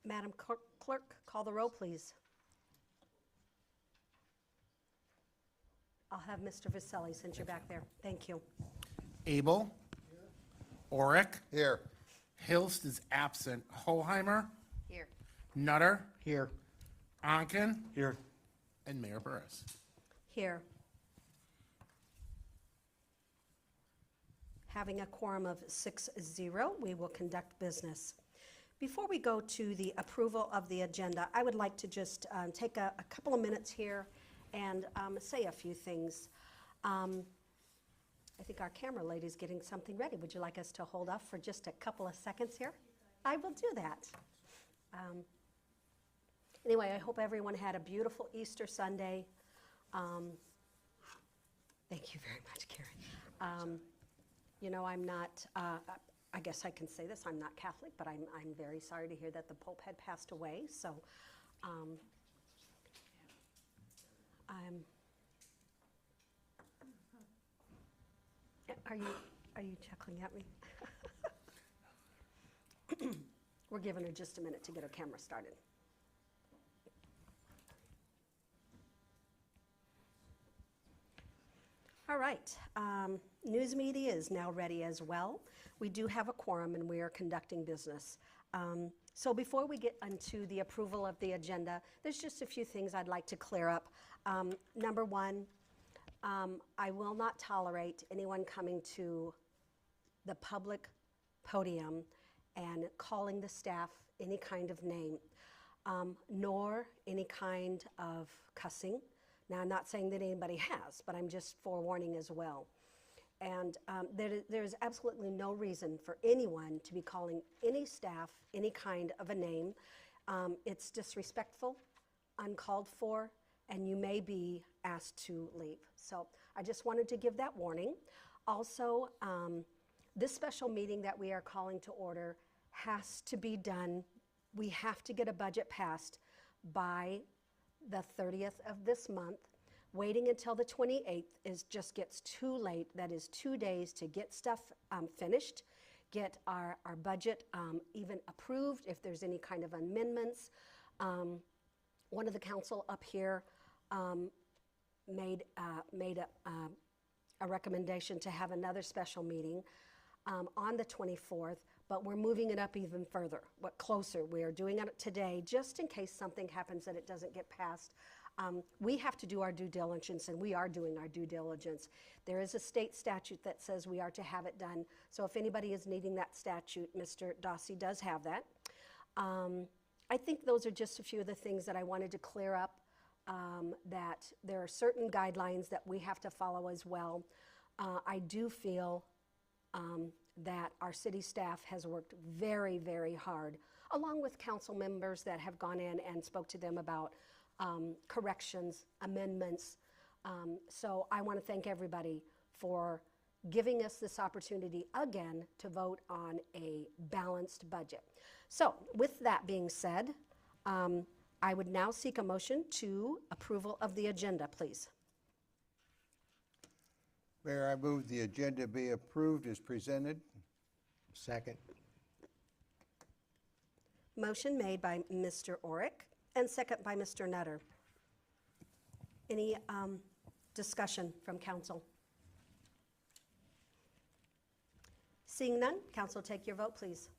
Madam Clerk, call the roll, please. I'll have Mr. Vasselli since you're back there. Thank you. Abel. Orick. Here. Hilst is absent. Hoheimer. Here. Nutter. Here. Onken. Here. And Mayor Burris. Here. Having a quorum of 6-0, we will conduct business. Before we go to the approval of the agenda, I would like to just take a couple of minutes here and say a few things. I think our camera lady's getting something ready. Would you like us to hold off for just a couple of seconds here? I will do that. Anyway, I hope everyone had a beautiful Easter Sunday. Thank you very much, Karen. You know, I'm not, I guess I can say this, I'm not Catholic, but I'm very sorry to hear that the Pope had passed away. So are you chuckling at me? We're giving her just a minute to get her camera started. All right, news media is now ready as well. We do have a quorum and we are conducting business. So before we get into the approval of the agenda, there's just a few things I'd like to clear up. Number one, I will not tolerate anyone coming to the public podium and calling the staff any kind of name, nor any kind of cussing. Now, I'm not saying that anybody has, but I'm just forewarning as well. And there's absolutely no reason for anyone to be calling any staff any kind of a name. It's disrespectful, uncalled for, and you may be asked to leave. So I just wanted to give that warning. Also, this special meeting that we are calling to order has to be done. We have to get a budget passed by the 30th of this month. Waiting until the 28th just gets too late. That is 2 days to get stuff finished, get our budget even approved if there's any kind of amendments. One of the council up here made a recommendation to have another special meeting on the 24th, but we're moving it up even further, closer. We are doing it today just in case something happens that it doesn't get passed. We have to do our due diligence, and we are doing our due diligence. There is a state statute that says we are to have it done. So if anybody is needing that statute, Mr. Dossi does have that. I think those are just a few of the things that I wanted to clear up, that there are certain guidelines that we have to follow as well. I do feel that our city staff has worked very, very hard, along with council members that have gone in and spoke to them about corrections, amendments. So I want to thank everybody for giving us this opportunity again to vote on a balanced budget. So with that being said, I would now seek a motion to approval of the agenda, please. Mayor, I move the agenda be approved as presented. Second. Motion made by Mr. Orick and second by Mr. Nutter. Any discussion from council? Seeing none, council, take your vote, please.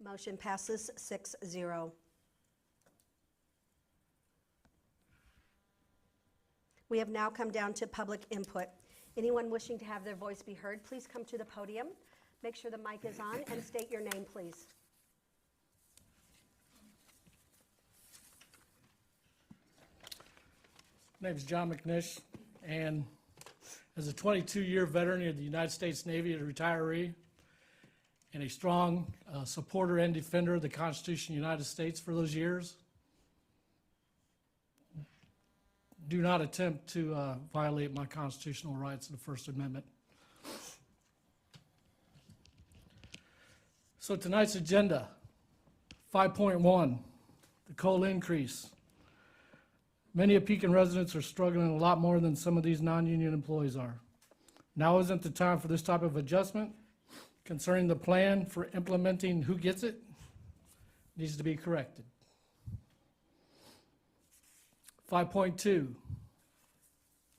Motion passes 6-0. We have now come down to public input. Anyone wishing to have their voice be heard, please come to the podium. Make sure the mic is on and state your name, please. My name is John McNish, and as a 22-year veteran of the United States Navy, a retiree, and a strong supporter and defender of the Constitution of the United States for those years, do not attempt to violate my constitutional rights of the First Amendment. So tonight's agenda, 5.1, the COLA increase. Many of Pekin residents are struggling a lot more than some of these non-union employees are. Now isn't the time for this type of adjustment concerning the plan for implementing who gets it needs to be corrected. 5.2,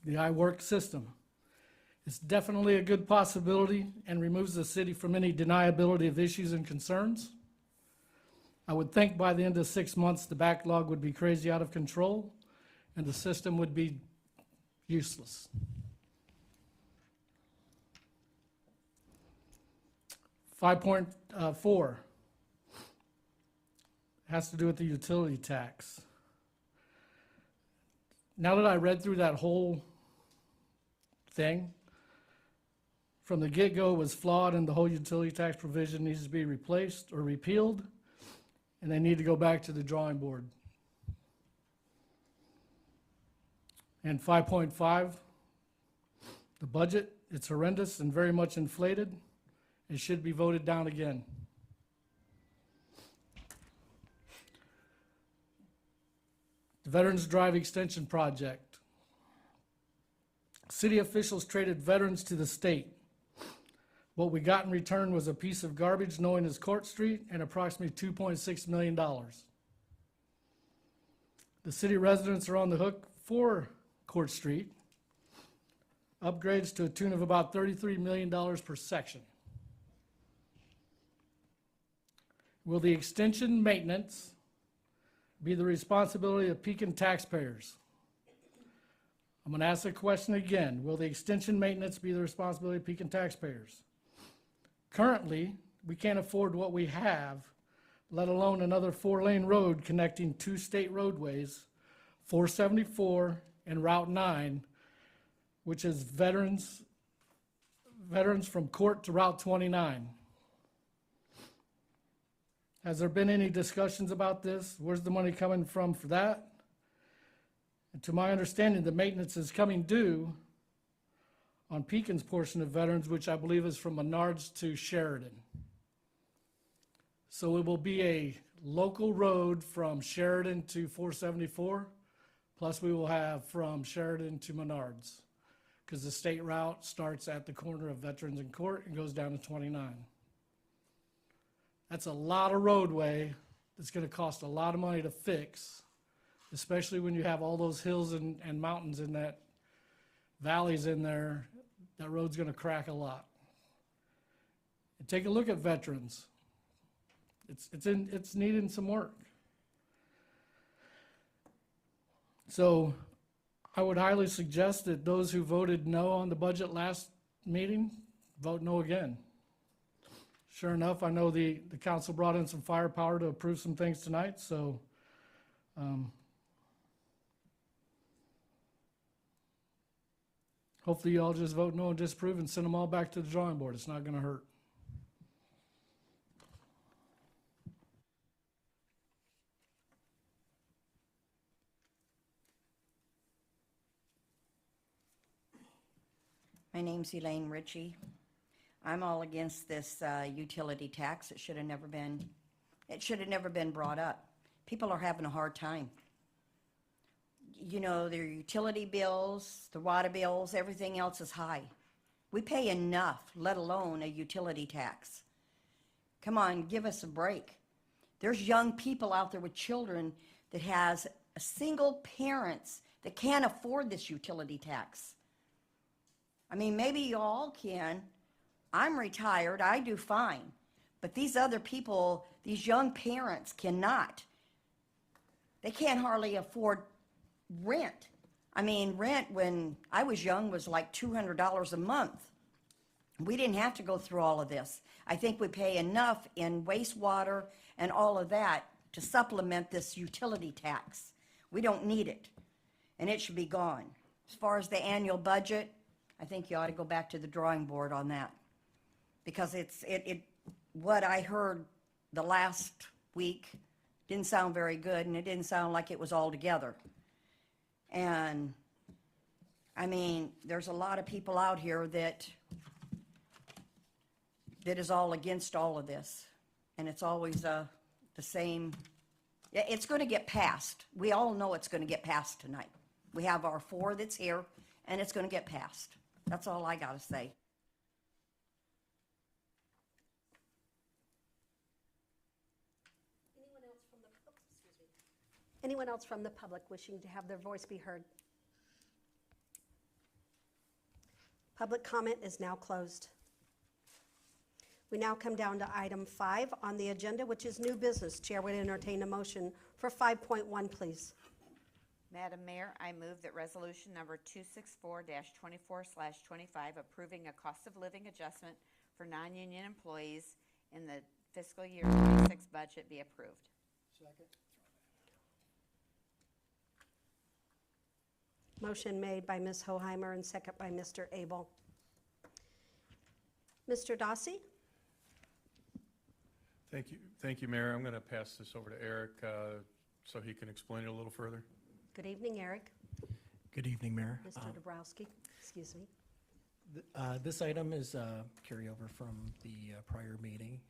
the iWork system. It's definitely a good possibility and removes the city from any deniability of issues and concerns. I would think by the end of 6 months, the backlog would be crazy out of control and the system would be useless. 5.4 has to do with the utility tax. Now that I read through that whole thing, from the get-go it was flawed and the whole utility tax provision needs to be replaced or repealed, and they need to go back to the drawing board. And 5.5, the budget, it's horrendous and very much inflated. It should be voted down again. The Veterans Drive Extension Project. City officials traded veterans to the state. What we got in return was a piece of garbage known as Court Street and approximately $2.6 million. The city residents are on the hook for Court Street, upgrades to a tune of about $33 million per section. Will the extension maintenance be the responsibility of Pekin taxpayers? I'm going to ask the question again. Will the extension maintenance be the responsibility of Pekin taxpayers? Currently, we can't afford what we have, let alone another 4-lane road connecting 2 state roadways, 474 and Route 9, which is veterans from Court to Route 29. Has there been any discussions about this? Where's the money coming from for that? And to my understanding, the maintenance is coming due on Pekin's portion of veterans, which I believe is from Menards to Sheridan. So it will be a local road from Sheridan to 474, plus we will have from Sheridan to Menards, because the state route starts at the corner of Veterans and Court and goes down to 29. That's a lot of roadway that's going to cost a lot of money to fix, especially when you have all those hills and mountains in that, valleys in there. That road's going to crack a lot. And take a look at veterans. It's needing some work. So I would highly suggest that those who voted no on the budget last meeting vote no again. Sure enough, I know the council brought in some firepower to approve some things tonight, so hopefully you all just vote no and disapprove and send them all back to the drawing board. It's not going to hurt. My name's Elaine Ritchie. I'm all against this utility tax. It should have never been brought up. People are having a hard time. You know, their utility bills, the water bills, everything else is high. We pay enough, let alone a utility tax. Come on, give us a break. There's young people out there with children that has single parents that can't afford this utility tax. I mean, maybe you all can. I'm retired, I do fine. But these other people, these young parents cannot. They can't hardly afford rent. I mean, rent when I was young was like $200 a month. We didn't have to go through all of this. I think we pay enough in wastewater and all of that to supplement this utility tax. We don't need it, and it should be gone. As far as the annual budget, I think you ought to go back to the drawing board on that, because what I heard the last week didn't sound very good, and it didn't sound like it was all together. And I mean, there's a lot of people out here that is all against all of this, and it's always the same Yeah, it's going to get passed. We all know it's going to get passed tonight. We have our 4 that's here, and it's going to get passed. That's all I got to say. Anyone else from the public wishing to have their voice be heard? Public comment is now closed. We now come down to item 5 on the agenda, which is new business. Chair would entertain a motion for 5.1, please. Madam Mayor, I move that resolution number 264-24/25 approving a cost of living adjustment for non-union employees in the fiscal year 26 budget be approved. Motion made by Ms. Hoheimer and second by Mr. Abel. Mr. Dossi? Thank you, Mayor. I'm going to pass this over to Eric so he can explain it a little further. Good evening, Eric. Good evening, Mayor. Mr. Dabrowski, excuse me. This item is a carryover from the prior meeting.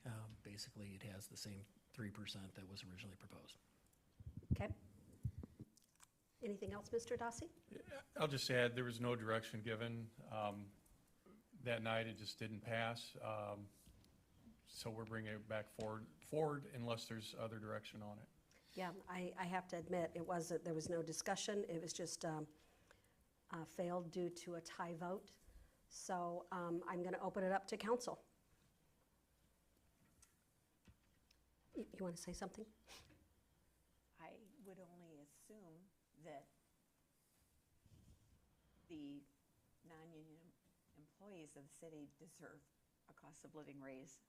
Basically, it has the same 3% that was originally proposed. Okay. Anything else, Mr. Dossi? I'll just add, there was no direction given. That night, it just didn't pass. So we're bringing it back forward unless there's other direction on it. Yeah, I have to admit, there was no discussion. It was just failed due to a tie vote. So I'm going to open it up to council. You want to say something? I would only assume that the non-union employees of the city deserve a cost of living raise,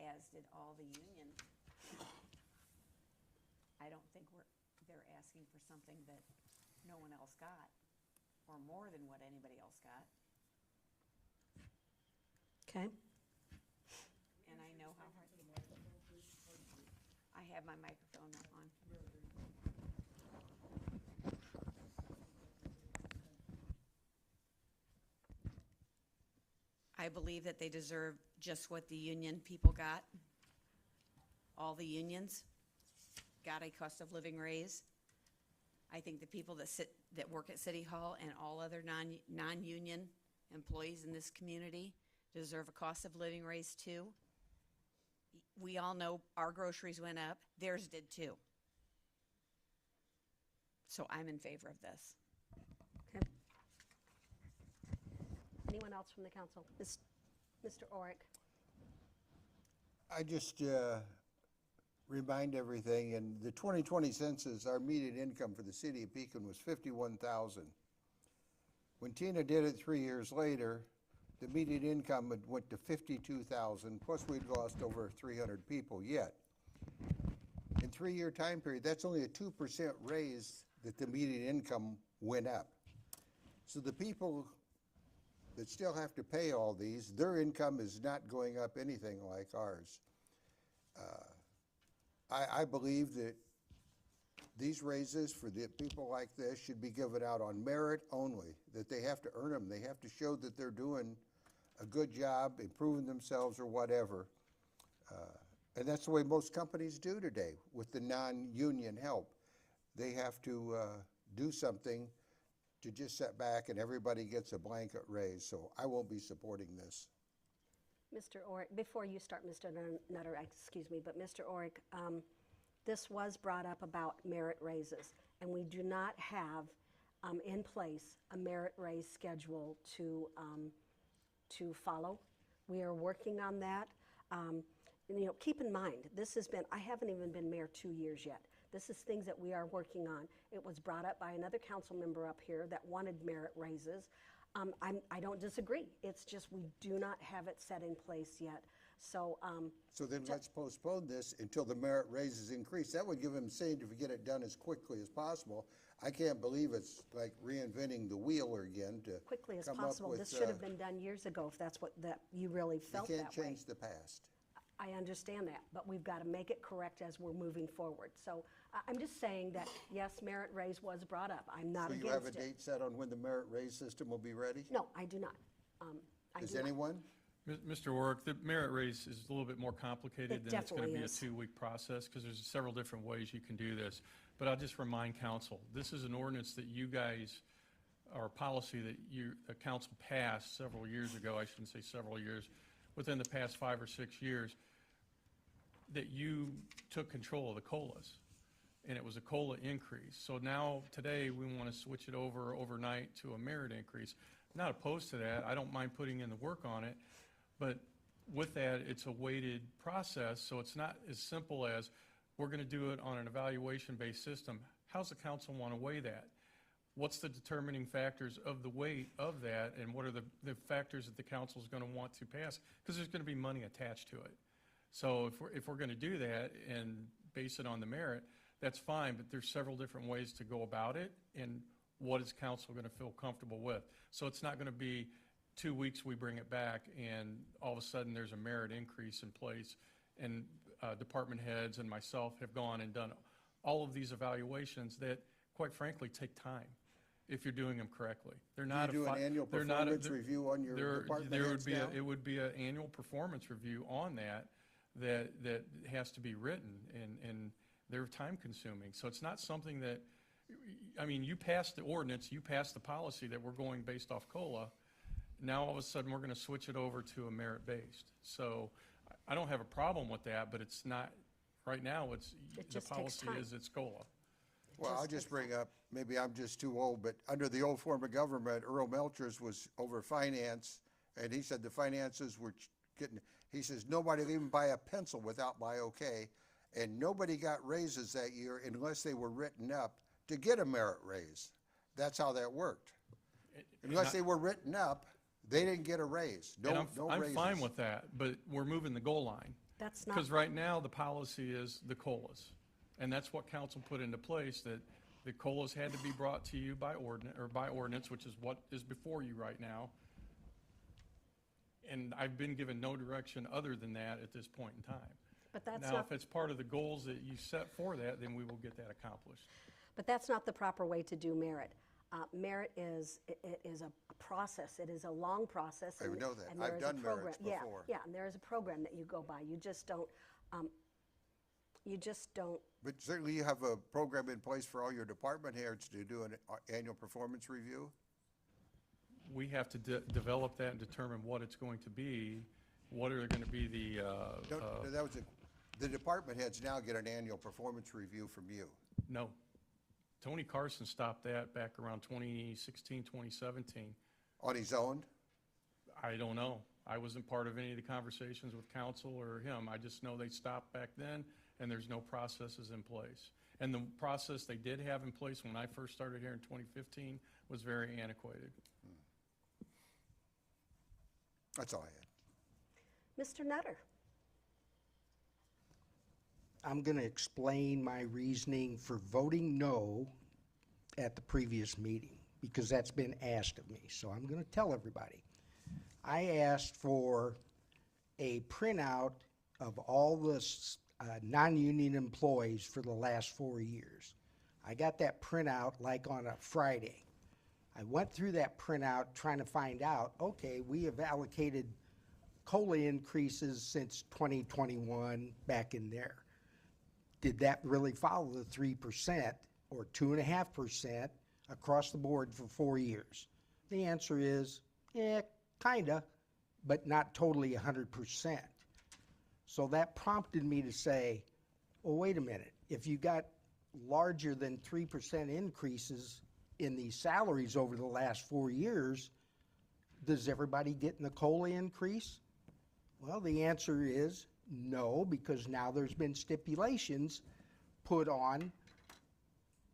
as did all the union. I don't think they're asking for something that no one else got, or more than what anybody else got. Okay. And I know how hard. I have my microphone on. I believe that they deserve just what the union people got. All the unions got a cost of living raise. I think the people that work at City Hall and all other non-union employees in this community deserve a cost of living raise too. We all know our groceries went up, theirs did too. So I'm in favor of this. Okay. Anyone else from the council? Mr. Orick? I just remind everything, in the 2020 census, our median income for the city of Pekin was $51,000. When Tina did it 3 years later, the median income went to $52,000, plus we'd lost over 300 people yet. In 3-year time period, that's only a 2% raise that the median income went up. So the people that still have to pay all these, their income is not going up anything like ours. I believe that these raises for the people like this should be given out on merit only, that they have to earn them. They have to show that they're doing a good job, improving themselves or whatever. And that's the way most companies do today with the non-union help. They have to do something to just sit back and everybody gets a blanket raise. So I won't be supporting this. Mr. Orick, before you start, Mr. Nutter, excuse me, but Mr. Orick, this was brought up about merit raises, and we do not have in place a merit raise schedule to follow. We are working on that. Keep in mind, this has been, I haven't even been mayor 2 years yet. This is things that we are working on. It was brought up by another council member up here that wanted merit raises. I don't disagree. It's just we do not have it set in place yet. So then let's postpone this until the merit raises increase. That would give them incentive to get it done as quickly as possible. I can't believe it's like reinventing the wheel again to quickly as come up possible. with, This should have been done years ago if that's what that you really felt you that can't way. change the past. I understand that, but we've got to make it correct as we're moving forward. So I'm just saying that, yes, merit raise was brought up. I'm not So against you have a it. date set on when the merit raise system will be ready? No, I do not. Does anyone? Mr. Warwick, the merit raise is a little bit more complicated It than it's going to definitely be a is. 2-week process, because there's several different ways you can do this. But I'll just remind council, this is an ordinance that you guys, or a policy that the council passed several years ago, I shouldn't say several years, within the past 5 or 6 years, that you took control of the COLAs, and it was a COLA increase. So now, today, we want to switch it over overnight to a merit increase. I'm not opposed to that. I don't mind putting in the work on it. But with that, it's a weighted process, so it's not as simple as, we're going to do it on an evaluation-based system. How's the council want to weigh that? What's the determining factors of the weight of that, and what are the factors that the council is going to want to pass? Because there's going to be money attached to it. So if we're going to do that and base it on the merit, that's fine, but there's several different ways to go about it, and what is council going to feel comfortable with? So it's not going to be 2 weeks we bring it back and all of a sudden there's a merit increase in place, and department heads and myself have gone and done all of these evaluations that, quite frankly, take time if you're doing them correctly. They're Do not you do an annual performance they're- review on your there department would heads be now? it would be an annual performance review on that has to be written, and they're time consuming. So it's not something that, I mean, you passed the ordinance, you passed the policy that we're going based off COLA. Now, all of a sudden, we're going to switch it over to a merit-based. So I don't have a problem with that, but it's not, right now, It the just takes policy time. is it's COLA. Well, I'll just bring up, maybe I'm just too old, but under the old form of government, Earl Melchers was over finance, and he said the finances were getting, he says, nobody will even buy a pencil without my okay, and nobody got raises that year unless they were written up to get a merit raise. That's how that worked. Unless they were written up, they didn't get a raise. And No I'm raises. fine with that, but we're moving the goal line. That's not, Because right now, the policy is the COLAs. And that's what council put into place, that the COLAs had to be brought to you by ordinance, which is what is before you right now. And I've been given no direction other than that at this point in time. but that's Now, not, if it's part of the goals that you set for that, then we will get that accomplished. but that's not the proper way to do merit. Merit is, it is a process. It is a long process. I and- know that. and there I've is a done program. merits Yeah, before. yeah, and there is a program that you go by. You just don't, But certainly you have a program in place for all your department heads to do an annual performance review? We have to develop that and determine what it's going to be. What are going to be the, The department heads now get an annual performance review from you. no. Tony Carson stopped that back around 2016, 2017. On his own? I don't know. I wasn't part of any of the conversations with council or him. I just know they stopped back then, and there's no processes in place. And the process they did have in place when I first started here in 2015 was very antiquated. That's all I had. Mr. Nutter. I'm going to explain my reasoning for voting no at the previous meeting, because that's been asked of me. So I'm going to tell everybody. I asked for a printout of all the non-union employees for the last 4 years. I got that printout like on a Friday. I went through that printout trying to find out, okay, we have allocated COLA increases since 2021 back in there. Did that really follow the 3% or 2.5% across the board for 4 years? The answer is, kinda, but not totally 100%. So that prompted me to say, well, wait a minute. If you got larger than 3% increases in these salaries over the last 4 years, does everybody get in the COLA increase? Well, the answer is no, because now there's been stipulations put on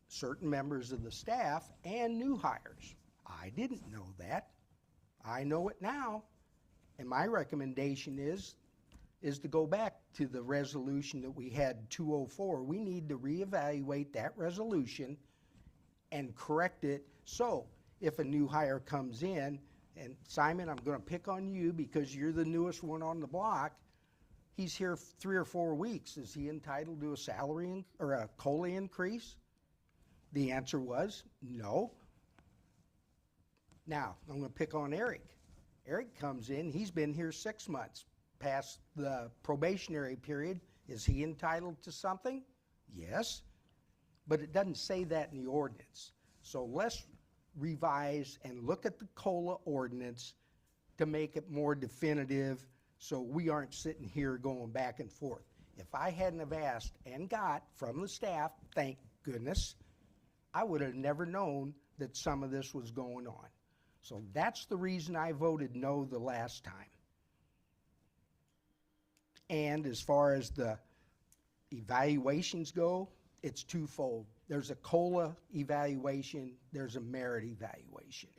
certain members of the staff and new hires. I didn't know that. I know it now. And my recommendation is to go back to the resolution that we had 204. We need to reevaluate that resolution and correct it. So if a new hire comes in, and Simon, I'm going to pick on you because you're the newest one on the block. He's here 3 or 4 weeks. Is he entitled to a salary or a COLA increase? The answer was no. Now, I'm going to pick on Eric. Eric comes in, he's been here 6 months, past the probationary period. Is he entitled to something? Yes, but it doesn't say that in the ordinance. So let's revise and look at the COLA ordinance to make it more definitive, so we aren't sitting here going back and forth. If I hadn't have asked and got from the staff, thank goodness, I would have never known that some of this was going on. So that's the reason I voted no the last time. And as far as the evaluations go, it's twofold. There's a COLA evaluation, there's a merit evaluation.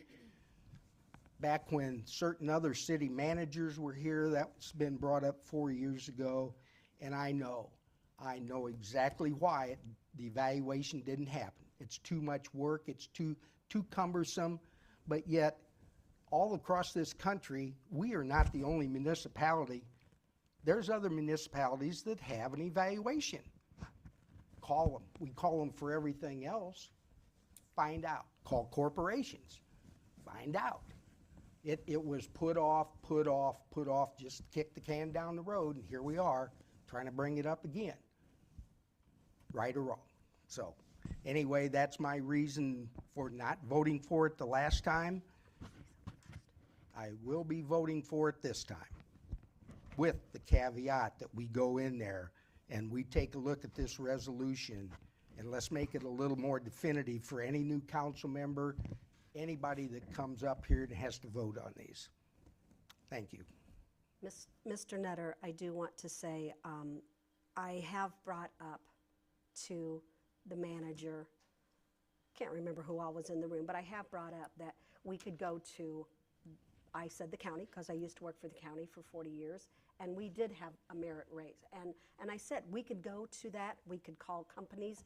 Back when certain other city managers were here, that's been brought up 4 years ago, and I know exactly why the evaluation didn't happen. It's too much work, it's too cumbersome, but yet all across this country, we are not the only municipality. There's other municipalities that have an evaluation. Call them. We call them for everything else. Find out. Call corporations. Find out. It was put off, just kick the can down the road, and here we are trying to bring it up again. Right or wrong. So anyway, that's my reason for not voting for it the last time. I will be voting for it this time, with the caveat that we go in there and we take a look at this resolution, and let's make it a little more definitive for any new council member, anybody that comes up here and has to vote on these. Thank you. Mr. Nutter, I do want to say, I have brought up to the manager, can't remember who all was in the room, but I have brought up that we could go to, I said the county, because I used to work for the county for 40 years, and we did have a merit raise. And I said, we could go to that, we could call companies.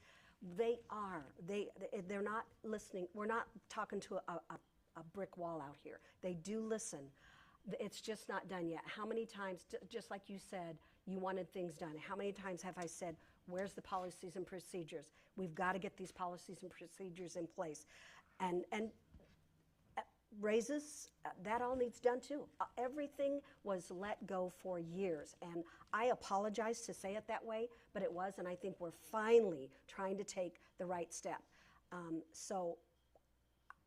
They're not listening. We're not talking to a brick wall out here. They do listen. It's just not done yet. How many times, just like you said, you wanted things done. How many times have I said, where's the policies and procedures? We've got to get these policies and procedures in place. And raises, that all needs done too. Everything was let go for years, and I apologize to say it that way, but it was, and I think we're finally trying to take the right step. So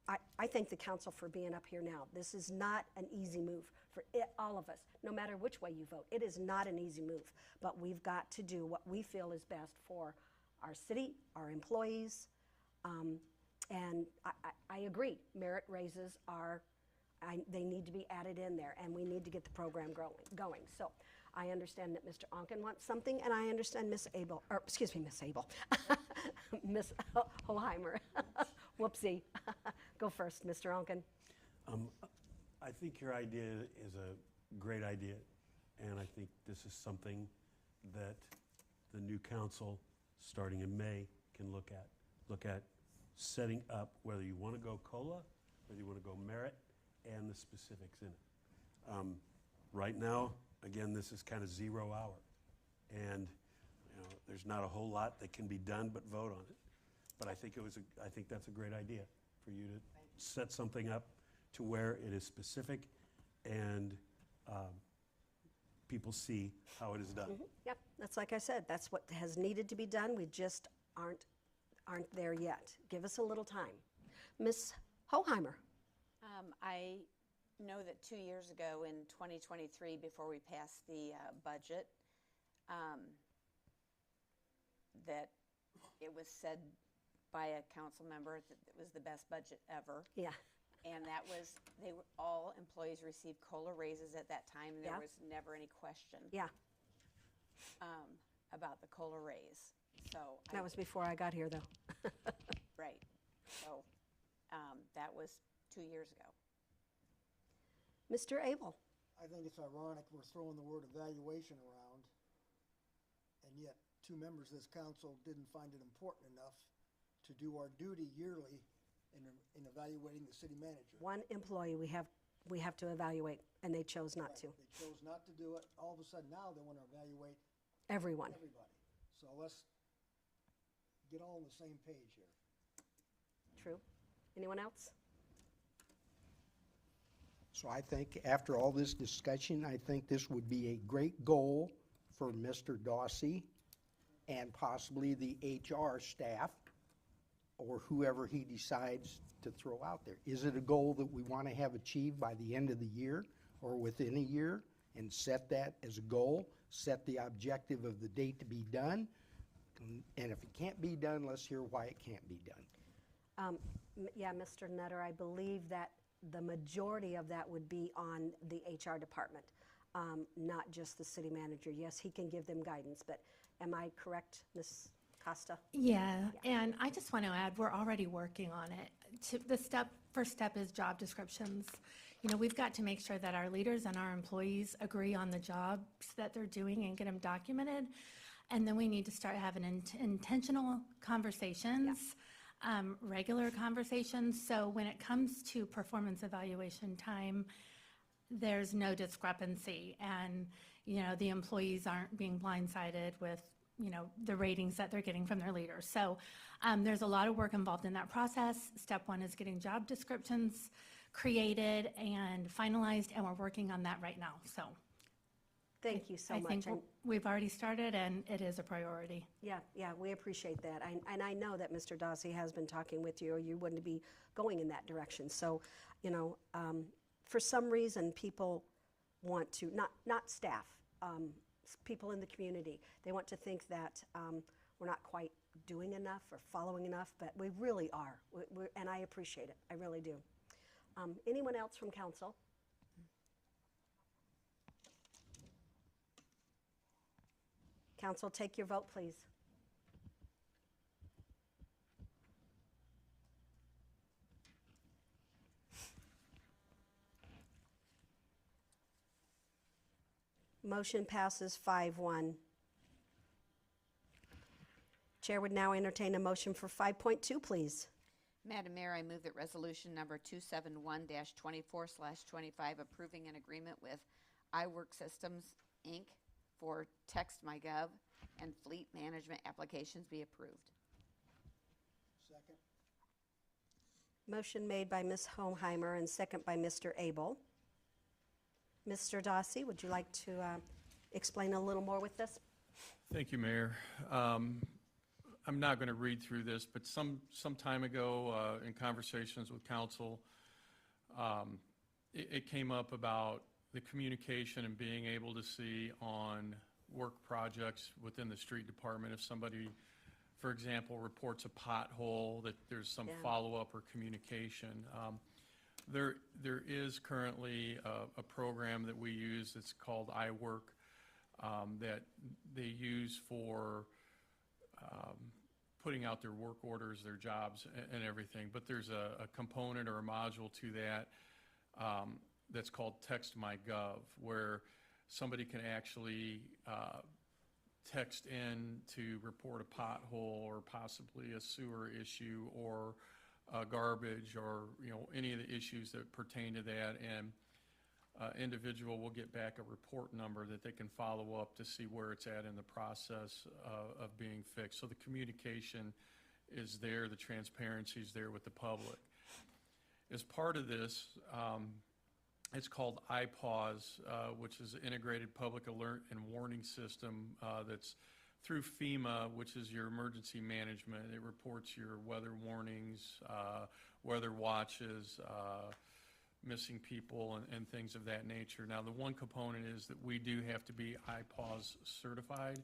I thank the council for being up here now. This is not an easy move for all of us, no matter which way you vote. It is not an easy move, but we've got to do what we feel is best for our city, our employees, and I agree, merit raises they need to be added in there, and we need to get the program going. So I understand that Mr. Onken wants something, and I understand Miss Holheimer. Whoopsie. Go first, Mr. Onken. I think your idea is a great idea, and I think this is something that the new council, starting in May, can look at. Look at setting up whether you want to go COLA, whether you want to go merit, and the specifics in it. Right now, again, this is kind of 0 hour, and there's not a whole lot that can be done but vote on it. But I think I think that's a great idea for you to set something up to where it is specific and people see how it is done. Mm-hmm. Yep, that's like I said, that's what has needed to be done. We just aren't there yet. Give us a little time. Ms. Holheimer. I know that 2 years ago in 2023, before we passed the budget, that it was said by a council member that it was the best budget ever. Yeah. And that was, all employees received COLA raises at that time, and there was never any question Yeah. About the COLA raise. So That was before I got here, though. right. So that was 2 years ago. Mr. Abel. I think it's ironic we're throwing the word evaluation around, and yet 2 members of this council didn't find it important enough to do our duty yearly in evaluating the city manager. One employee we have to evaluate, and they chose not to. They chose not to do it. All of a sudden now they want to evaluate Everyone. everybody. So let's get all on the same page here. True. Anyone else? So I think after all this discussion, I think this would be a great goal for Mr. Dawsey and possibly the HR staff or whoever he decides to throw out there. Is it a goal that we want to have achieved by the end of the year or within a year? And set that as a goal, set the objective of the date to be done. And if it can't be done, let's hear why it can't be done. Yeah, Mr. Nutter, I believe that the majority of that would be on the HR department, not just the city manager. Yes, he can give them guidance, but am I correct, Ms. Costa? Yeah, and I just want to add, we're already working on it. First step is job descriptions. You know, we've got to make sure that our leaders and our employees agree on the jobs that they're doing and get them documented. And then we need to start having intentional conversations, regular conversations. So when it comes to performance evaluation time, there's no discrepancy. And, you know, the employees aren't being blindsided with, you know, the ratings that they're getting from their leaders. So there's a lot of work involved in that process. Step one is getting job descriptions created and finalized, and we're working on that right now. So Thank you so I much. think And- we've already started, and it is a priority. Yeah, we appreciate that. And I know that Mr. Dawsey has been talking with you, or you wouldn't be going in that direction. So, you know, for some reason, people want to, not staff, people in the community, they want to think that we're not quite doing enough or following enough, but we really are. And I appreciate it. I really do. Anyone else from council? Council, take your vote, please. Motion passes 5-1. Chair would now entertain a motion for 5.2, please. Madam Mayor, I move that resolution number 271-24/25 approving an agreement with iWork Systems, Inc. for TextMyGov and fleet management applications be approved. Second. Motion made by Ms. Hoheimer and second by Mr. Abel. Mr. Dawsey, would you like to explain a little more with this? Thank you, Mayor. I'm not going to read through this, but some time ago, in conversations with council, it came up about the communication and being able to see on work projects within the street department if somebody, for example, reports a pothole, that there's some follow-up or communication. There is currently a program that we use that's called iWork that they use for putting out their work orders, their jobs, and everything. But there's a component or a module to that that's called TextMyGov, where somebody can actually text in to report a pothole or possibly a sewer issue or garbage or, you know, any of the issues that pertain to that. And individual will get back a report number that they can follow up to see where it's at in the process of being fixed. So the communication is there, the transparency is there with the public. As part of this, it's called iPause, which is an integrated public alert and warning system that's through FEMA, which is your emergency management. It reports your weather warnings, weather watches, missing people and things of that nature. Now, the one component is that we do have to be iPause certified,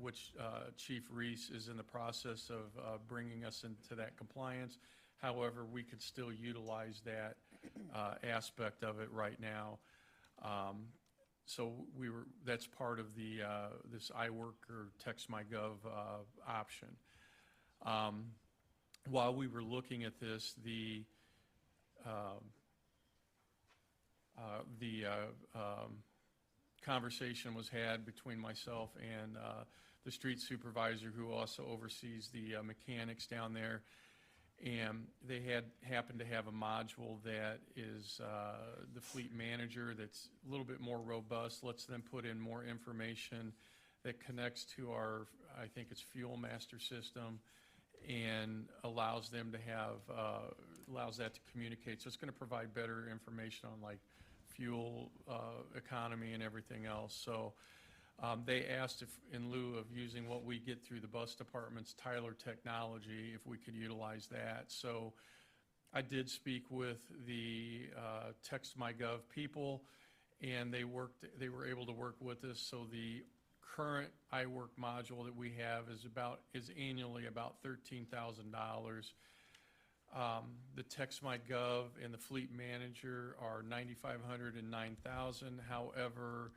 which Chief Reese is in the process of bringing us into that compliance. However, we could still utilize that aspect of it right now. So that's part of the this iWork or TextMyGov option. While we were looking at this, the conversation was had between myself and the street supervisor, who also oversees the mechanics down there. And they happened to have a module that is the fleet manager that's a little bit more robust, lets them put in more information that connects to our, I think it's Fuel Master system, and allows them to have allows that to communicate. So it's going to provide better information on like fuel economy and everything else. So they asked if, in lieu of using what we get through the bus department's Tyler technology, if we could utilize that. So I did speak with the TextMyGov people, and they were able to work with us. So the current iWork module that we have is annually about $13,000. The TextMyGov and the Fleet Manager are $9,500 and $9,000. However,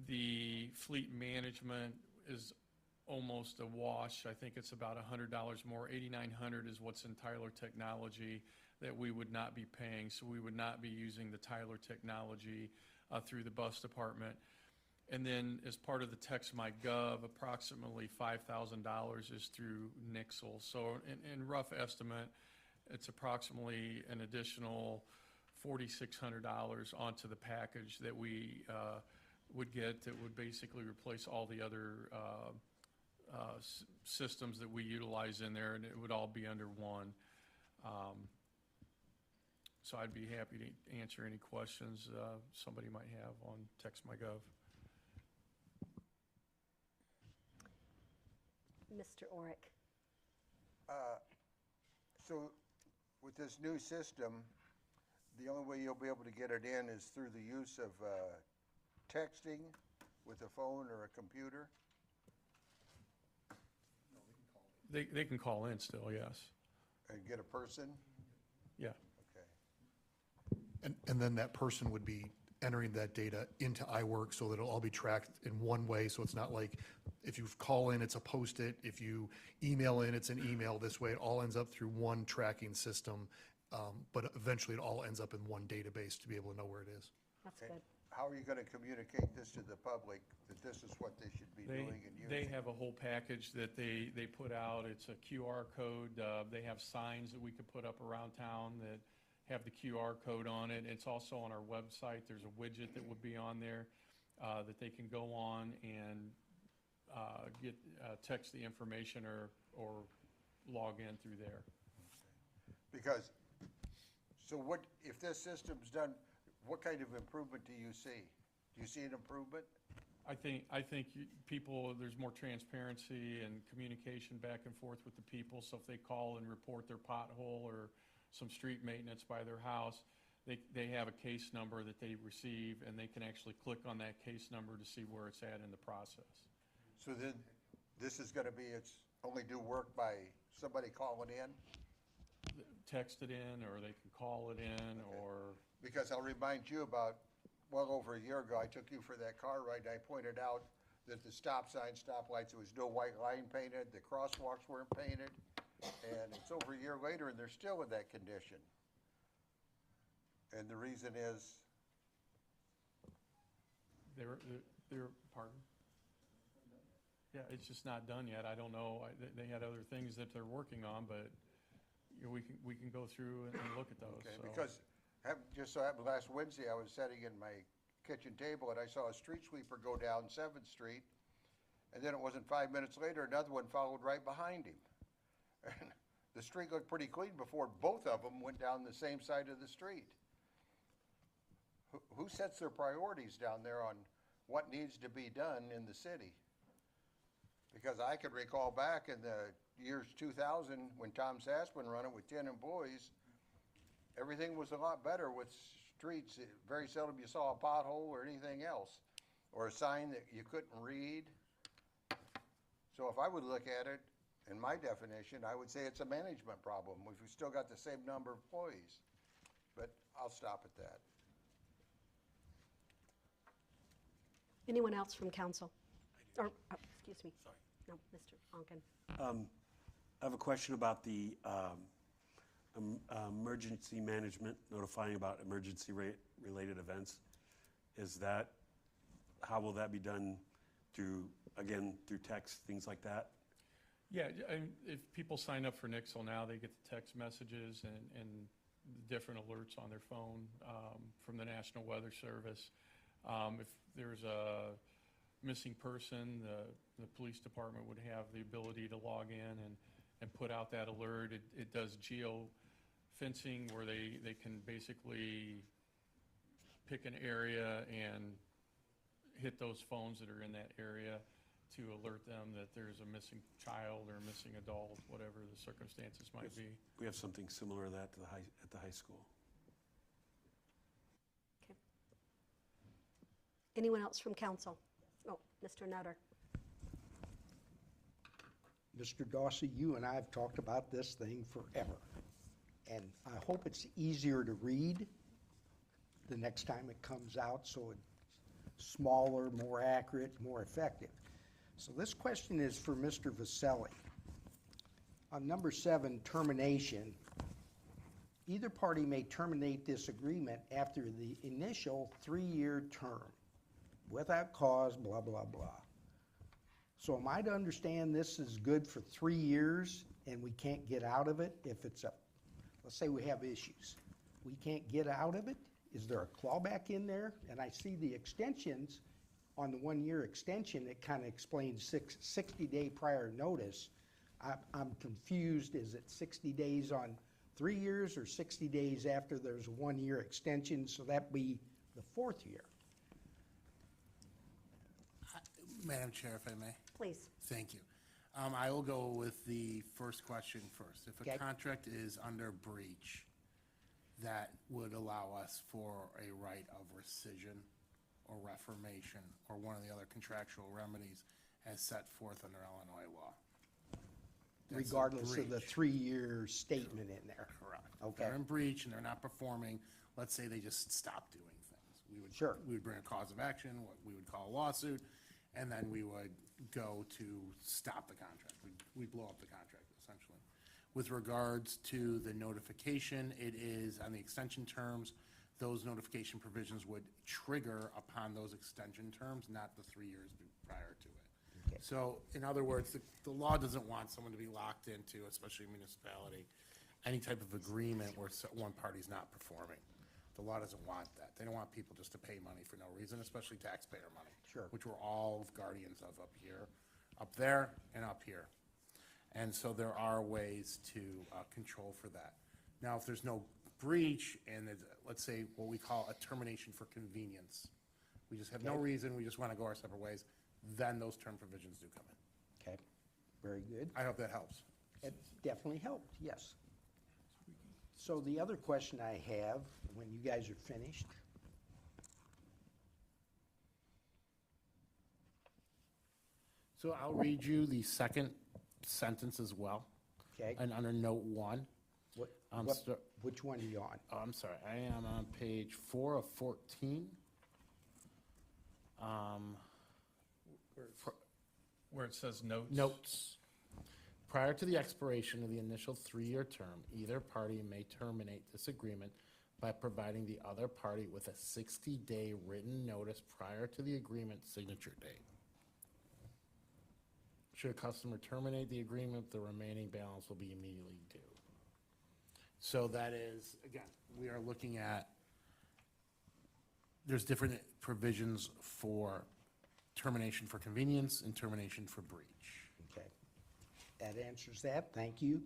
the Fleet Management is almost a wash. I think it's about $100 more. $8,900 is what's in Tyler technology that we would not be paying. So we would not be using the Tyler technology through the bus department. And then as part of the TextMyGov, approximately $5,000 is through Nixle. So in rough estimate, it's approximately an additional $4,600 onto the package that we would get that would basically replace all the other systems that we utilize in there, and it would all be under one. So I'd be happy to answer any questions somebody might have on TextMyGov. Mr. Orick. So with this new system, the only way you'll be able to get it in is through the use of texting with a phone or a computer? They can call in still, yes. And get a person? Yeah. Okay. And then that person would be entering that data into iWork so that it'll all be tracked in one way. So it's not like if you call in, it's a Post-it. If you email in, it's an email. This way, it all ends up through one tracking system. But eventually, it all ends up in one database to be able to know where it is. That's Okay. good. How are you going to communicate this to the public, that this is what they should be doing and using? They have a whole package that they put out. It's a QR code. They have signs that we could put up around town that have the QR code on it. It's also on our website. There's a widget that would be on there that they can go on and get text the information or log in through there. Because, so what, if this system's done, what kind of improvement do you see? Do you see an improvement? I think people, there's more transparency and communication back and forth with the people. So if they call and report their pothole or some street maintenance by their house, they have a case number that they receive, and they can actually click on that case number to see where it's at in the process. So then, this is gonna be, it's only do work by somebody calling in? Text it in, or they can call it in, or, Because I'll remind you about, well over a year ago, I took you for that car ride, and I pointed out that the stop signs, stoplights, there was no white line painted, the crosswalks weren't painted, and it's over a year later, and they're still in that condition. And the reason is, pardon? Yeah, it's just not done yet. I don't know. They had other things that they're working on, but you know, we can go through and look at those. okay, So. because, just so happened last Wednesday, I was sitting in my kitchen table, and I saw a street sweeper go down 7th Street, and then it wasn't 5 minutes later, another one followed right behind him. And the street looked pretty clean before both of them went down the same side of the street. Who sets their priorities down there on what needs to be done in the city? Because I could recall back in the years 2000, when Tom Sassman ran it with 10 employees, everything was a lot better with streets. Very seldom you saw a pothole or anything else, or a sign that you couldn't read. So if I would look at it, in my definition, I would say it's a management problem. We've still got the same number of employees, but I'll stop at that. Anyone else from council? Or, excuse me. Sorry. No, Mr. Onken. I have a question about the emergency management, notifying about emergency-related events. How will that be done through text, things like that? Yeah, if people sign up for Nixle now, they get the text messages and different alerts on their phone from the National Weather Service. If there's a missing person, the police department would have the ability to log in and put out that alert. It does fencing where they can basically pick an area and hit those phones that are in that area to alert them that there's a missing child or a missing adult, whatever the circumstances might be. We have something similar to that at the high school. Okay. Anyone else from council? Oh, Mr. Nutter. Mr. Dawsey, you and I have talked about this thing forever. And I hope it's easier to read the next time it comes out, so it's smaller, more accurate, more effective. So this question is for Mr. Vaselli. On number 7, termination, either party may terminate this agreement after the initial 3-year term without cause, blah, blah, blah. So am I to understand this is good for 3 years and we can't get out of it if it's let's say we have issues. We can't get out of it? Is there a clawback in there? And I see the extensions, on the 1-year extension, it kind of explains 60-day prior notice. I'm confused, is it 60 days on 3 years or 60 days after there's a 1-year extension, so that'd be the 4th year? Madam Chair, if I may. Please. Thank you. I will go with the first question first. If a Okay. contract is under breach, that would allow us for a right of rescission or reformation or one of the other contractual remedies as set forth under Illinois law. That's a Regardless of the breach. 3-year statement in there? Correct. If Okay. they're in breach and they're not performing, let's say they just stop doing things. Sure. We would bring a cause of action, what we would call a lawsuit, and then we would go to stop the contract. We'd blow up the contract, essentially. With regards to the notification, it is on the extension terms, those notification provisions would trigger upon those extension terms, not the 3 years prior to it. Okay. So, in other words, the law doesn't want someone to be locked into, especially a municipality, any type of agreement where one party's not performing. The law doesn't want that. They don't want people just to pay money for no reason, especially taxpayer money. Sure. Which we're all guardians of up here, up there, and up here. And so there are ways to control for that. Now, if there's no breach and let's say what we call a termination for convenience, we just have no reason, we just want to go our separate ways, then those term provisions do come in. Okay, very good. I hope that helps. It definitely helped, yes. So the other question I have, when you guys are finished, So I'll read you the second sentence as well. okay? And under note 1, Which one are you on? oh, I'm sorry, I am on page 4 of 14. Where it says notes. Notes. Prior to the expiration of the initial 3-year term, either party may terminate this agreement by providing the other party with a 60-day written notice prior to the agreement signature date. Should a customer terminate the agreement, the remaining balance will be immediately due. So that is, again, we are looking at, there's different provisions for termination for convenience and termination for breach. Okay, that answers that, thank you.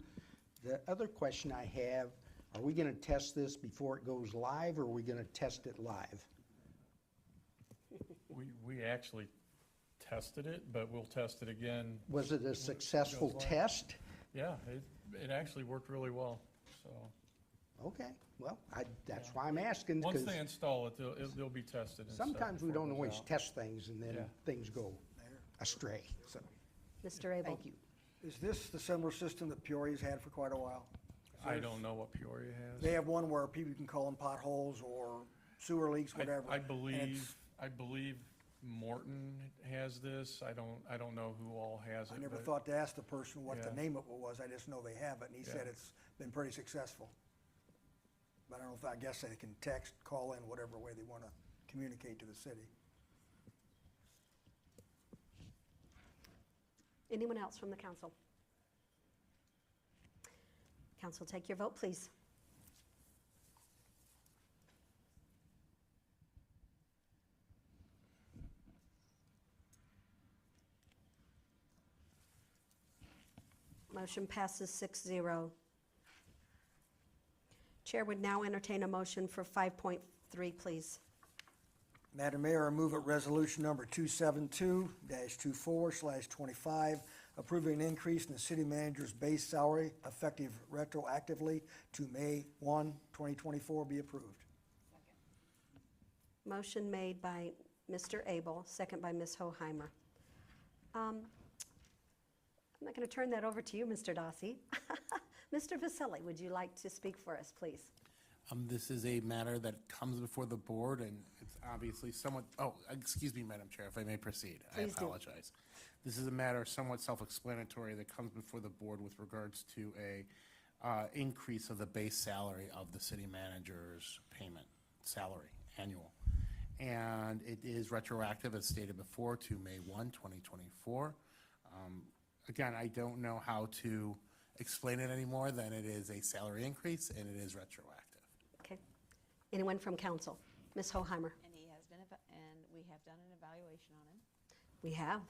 The other question I have, are we gonna test this before it goes live, or are we gonna test it live? We actually tested it, but we'll test it again. Was it a successful goes live. test? Yeah, it actually worked really well, so. Okay, well, that's why I'm asking, Once because they install it, they'll be tested. and stuff sometimes we before it don't goes always out. test things, and then Yeah. things go astray, so, Mr. Abel? thank you. Is this the similar system that Peoria's had for quite a while? I don't know what Peoria has. They have one where people can call them potholes or sewer leaks, whatever. I and it's- believe Morton has this. I don't know who all has it. I never but- thought to ask the person what the Yeah. name of it was, I just know they have it, and he said Yeah. it's been pretty successful. But I don't know if, I guess they can text, call in, whatever way they want to communicate to the city. Anyone else from the council? Council, take your vote, please. Motion passes 6-0. Chair would now entertain a motion for 5.3, please. Madam Mayor, I move that resolution number 272-24/25, approving an increase in the city manager's base salary effective retroactively to May 1, 2024 be approved. Motion made by Mr. Abel, second by Ms. Hoheimer. I'm not going to turn that over to you, Mr. Dossi. Mr. Vasselli, would you like to speak for us, please? This is a matter that comes before the board, and it's obviously somewhat, excuse me, Madam Chair, if I may proceed. Please I do. apologize. This is a matter somewhat self-explanatory that comes before the board with regards to a increase of the base salary of the city manager's payment, salary, annual. And it is retroactive, as stated before, to May 1, 2024. Again, I don't know how to explain it any more than it is a salary increase and it is retroactive. Okay. Anyone from council? Ms. Hoheimer? And he has been, and we have done an evaluation on him, We have.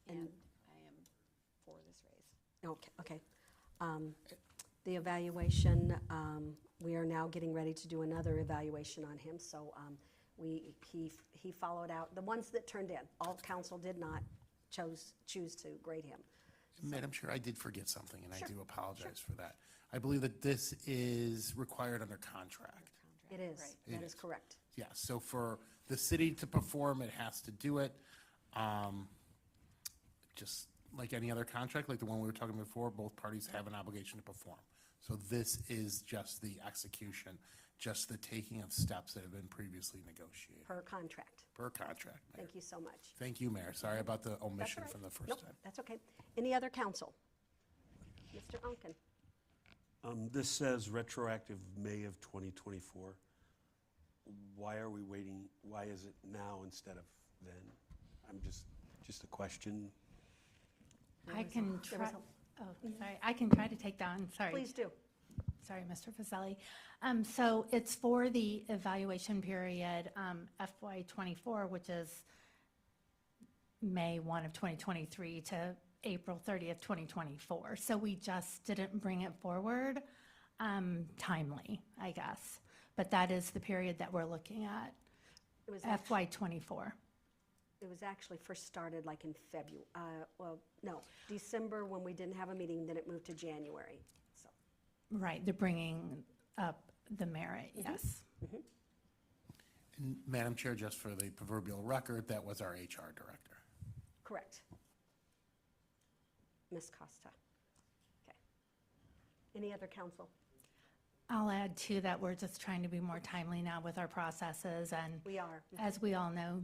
and And- I am for this raise. Okay. The evaluation, we are now getting ready to do another evaluation on him, so he followed out, the ones that turned in, all council did not choose to grade him. Madam Chair, I did forget something, and Sure, I do apologize for that. I believe that this is required under contract. It is, Right. that It is is. correct. Yeah, so for the city to perform, it has to do it. Just like any other contract, like the one we were talking before, both parties have an obligation to perform. So this is just the execution, just the taking of steps that have been previously negotiated Per contract. per contract. Mayor. Thank you so much. Thank you, Mayor. Sorry about the That's omission all right. from the first Nope, time. that's okay. Any other council? Mr. Unken? This says retroactive May of 2024. Why are we waiting? Why is it now instead of then? I'm just a question. I can there was try, sorry, I can try to take that on, sorry. Please do. Sorry, Mr. Fazeli. So it's for the evaluation period, FY '24, which is May 1 of 2023 to April 30th, 2024. So we just didn't bring it forward timely, I guess. But that is the period that we're looking at, It was FY '24. It was actually first started like in December when we didn't have a meeting, then it moved to January, so. Right, they're bringing up the merit, yes. And Madam Chair, just for the proverbial record, that was our HR director. Correct. Ms. Costa. Okay. Any other council? I'll add too that we're just trying to be more timely now with our processes, and We are. as we all know,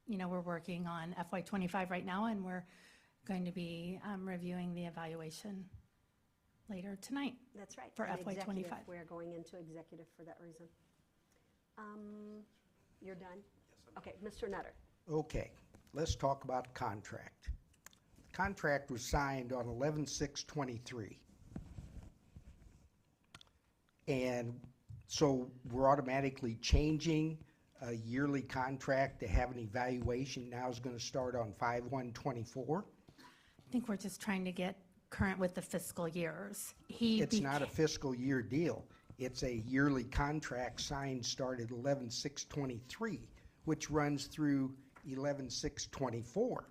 we're working on FY '25 right now, and we're going to be reviewing the evaluation later tonight. That's right. For and FY executive, '25. We're going into executive for that reason. You're done? Okay, Mr. Nutter. Okay, let's talk about contract. The contract was signed on 11/6/23. And so we're automatically changing a yearly contract to have an evaluation now is going to start on 5/1/24. I think we're just trying to get current with the fiscal years. It's not a fiscal year deal. It's a yearly contract signed started 11/6/23, which runs through 11/6/24.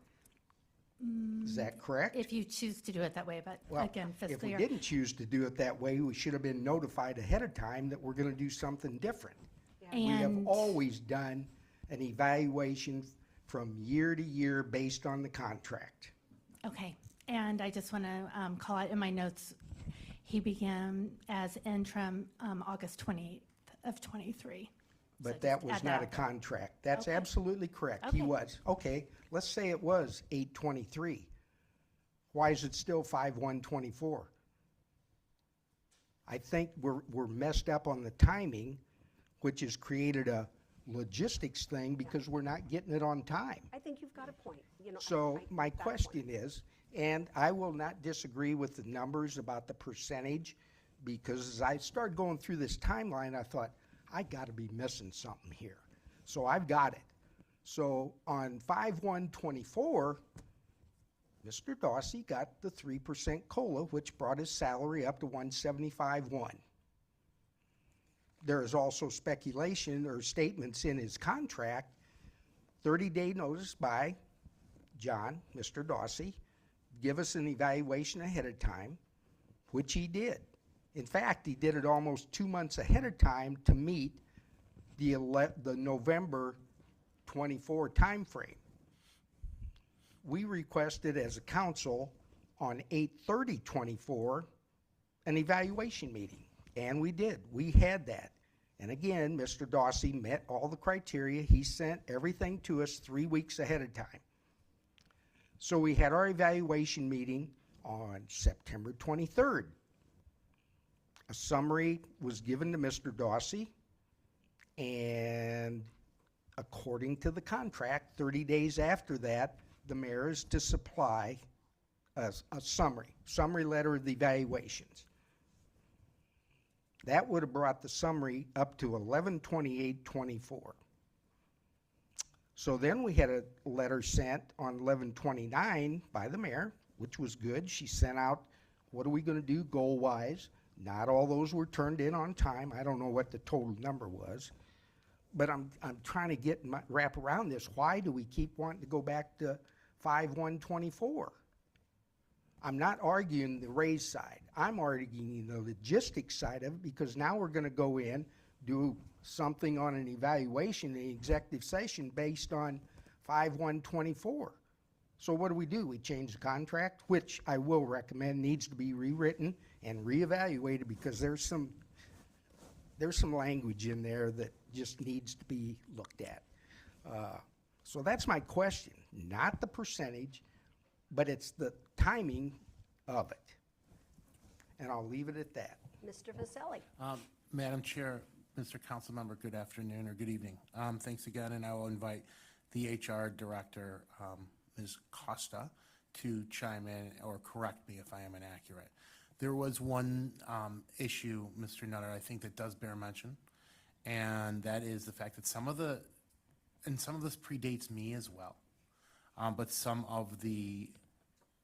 Is that correct? If you choose to do it that way, but Well, again, if fiscal we year. didn't choose to do it that way, we should have been notified ahead of time that we're going to do something different. We have And- always done an evaluation from year to year based on the contract. Okay, and I just want to call out in my notes, he began as interim August 28th of '23. But that was not a contract. That's absolutely correct. He Okay. was. Okay, let's say it was 8/23. Why is it still 5/1/24? I think we're messed up on the timing, which has created a logistics thing because we're not getting it on time. I think you've got a point. So my got a point. question is, and I will not disagree with the numbers about the percentage, because as I started going through this timeline, I thought, I gotta be missing something here. So I've got it. So on 5/1/24, Mr. Dossi got the 3% COLA, which brought his salary up to 175.1. there is also speculation or statements in his contract, 30-day notice by John, Mr. Dawsey, give us an evaluation ahead of time, which he did. In fact, he did it almost 2 months ahead of time to meet the November 24 timeframe. We requested as a council on 8/30/24 an evaluation meeting, and we did. We had that. And again, Mr. Dawsey met all the criteria. He sent everything to us 3 weeks ahead of time. So we had our evaluation meeting on September 23rd. A summary was given to Mr. Dawsey, and according to the contract, 30 days after that, the mayor is to supply a summary letter of the evaluations. That would have brought the summary up to 11/28/24. So then we had a letter sent on 11/29 by the mayor, which was good. She sent out, what are we going to do goal-wise? Not all those were turned in on time. I don't know what the total number was. But I'm trying to wrap around this. Why do we keep wanting to go back to 5/1/24? I'm not arguing the raise side. I'm arguing the logistics side of it, because now we're going to go in, do something on an evaluation in the executive session based on 5/1/24. So what do? We change the contract, which I will recommend needs to be rewritten and reevaluated, because there's some language in there that just needs to be looked at. So that's my question, not the percentage, but it's the timing of it. And I'll leave it at that. Mr. Vasselli. Madam Chair, Mr. Councilmember, good afternoon or good evening. Thanks again, and I will invite the HR Director, Ms. Costa, to chime in or correct me if I am inaccurate. There was one issue, Mr. Nutter, I think that does bear mention, and that is the fact that some of this predates me as well, but some of the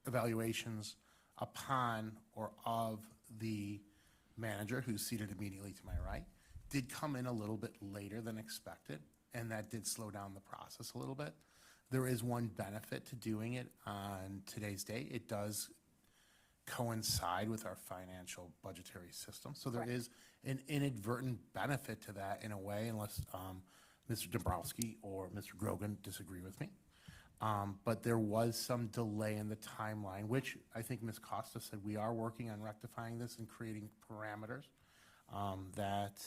evaluations upon or of the manager, who's seated immediately to my right, did come in a little bit later than expected, and that did slow down the process a little bit. There is one benefit to doing it on today's date. It does coincide with our financial budgetary system. So there is an inadvertent benefit to that in a way, unless Mr. Dombrowski or Mr. Grogan disagree with me. But there was some delay in the timeline, which I think Ms. Costa said we are working on rectifying this and creating parameters that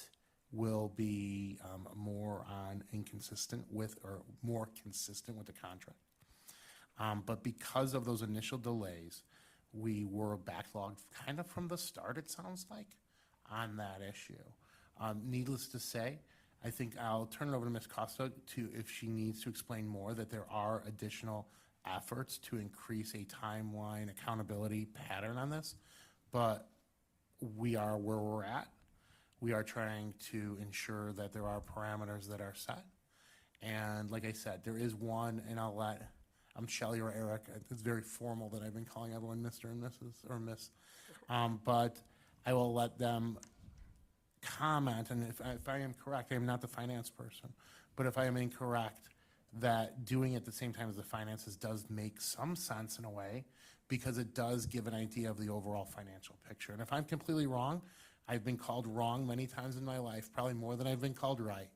will be more consistent with the contract. But because of those initial delays, we were backlogged kind of from the start, it sounds like, on that issue. Needless to say, I think I'll turn it over to Ms. Costa if she needs to explain more, that there are additional efforts to increase a timeline accountability pattern on this. But we are where we're at. We are trying to ensure that there are parameters that are set. And like I said, there is one, and I'll let Shelley or Eric, it's very formal that I've been calling everyone Mr. and Mrs. or Miss, but I will let them comment, and if I am correct, I am not the finance person, but if I am incorrect, that doing it at the same time as the finances does make some sense in a way, because it does give an idea of the overall financial picture. And if I'm completely wrong, I've been called wrong many times in my life, probably more than I've been called right.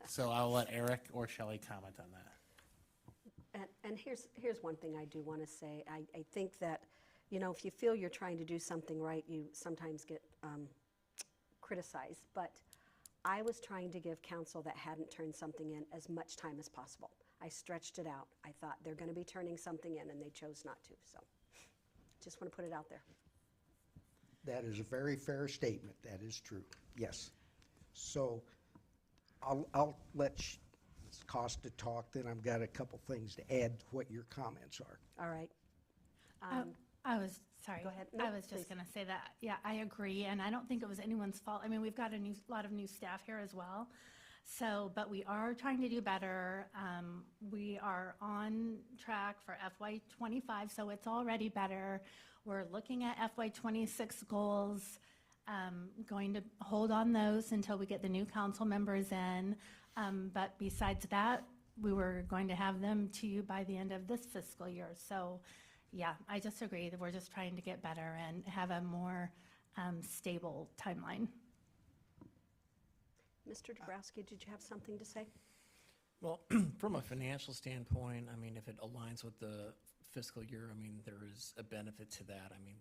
So I'll let Eric or Shelley comment on that. And here's one thing I do want to say. I think that, if you feel you're trying to do something right, you sometimes get criticized. But I was trying to give council that hadn't turned something in as much time as possible. I stretched it out. I thought they're going to be turning something in, and they chose not to. So just want to put it out there. That is a very fair statement. That is true. Yes. So I'll let Costa talk, then I've got a couple things to add to what your comments are. All right. Sorry. Go ahead. No, I was just going to say that, yeah, I agree, and I don't think it was anyone's fault. I mean, we've got a lot of new staff here as well. So, but we are trying to do better. We are on track for FY25, so it's already better. We're looking at FY26 goals. Going to hold on those until we get the new council members in. But besides that, we were going to have them to you by the end of this fiscal year. So, yeah, I just agree that we're just trying to get better and have a more stable timeline. Mr. Dabrowski, did you have something to say? Well, from a financial standpoint, I mean, if it aligns with the fiscal year, I mean, there is a benefit to that. I mean,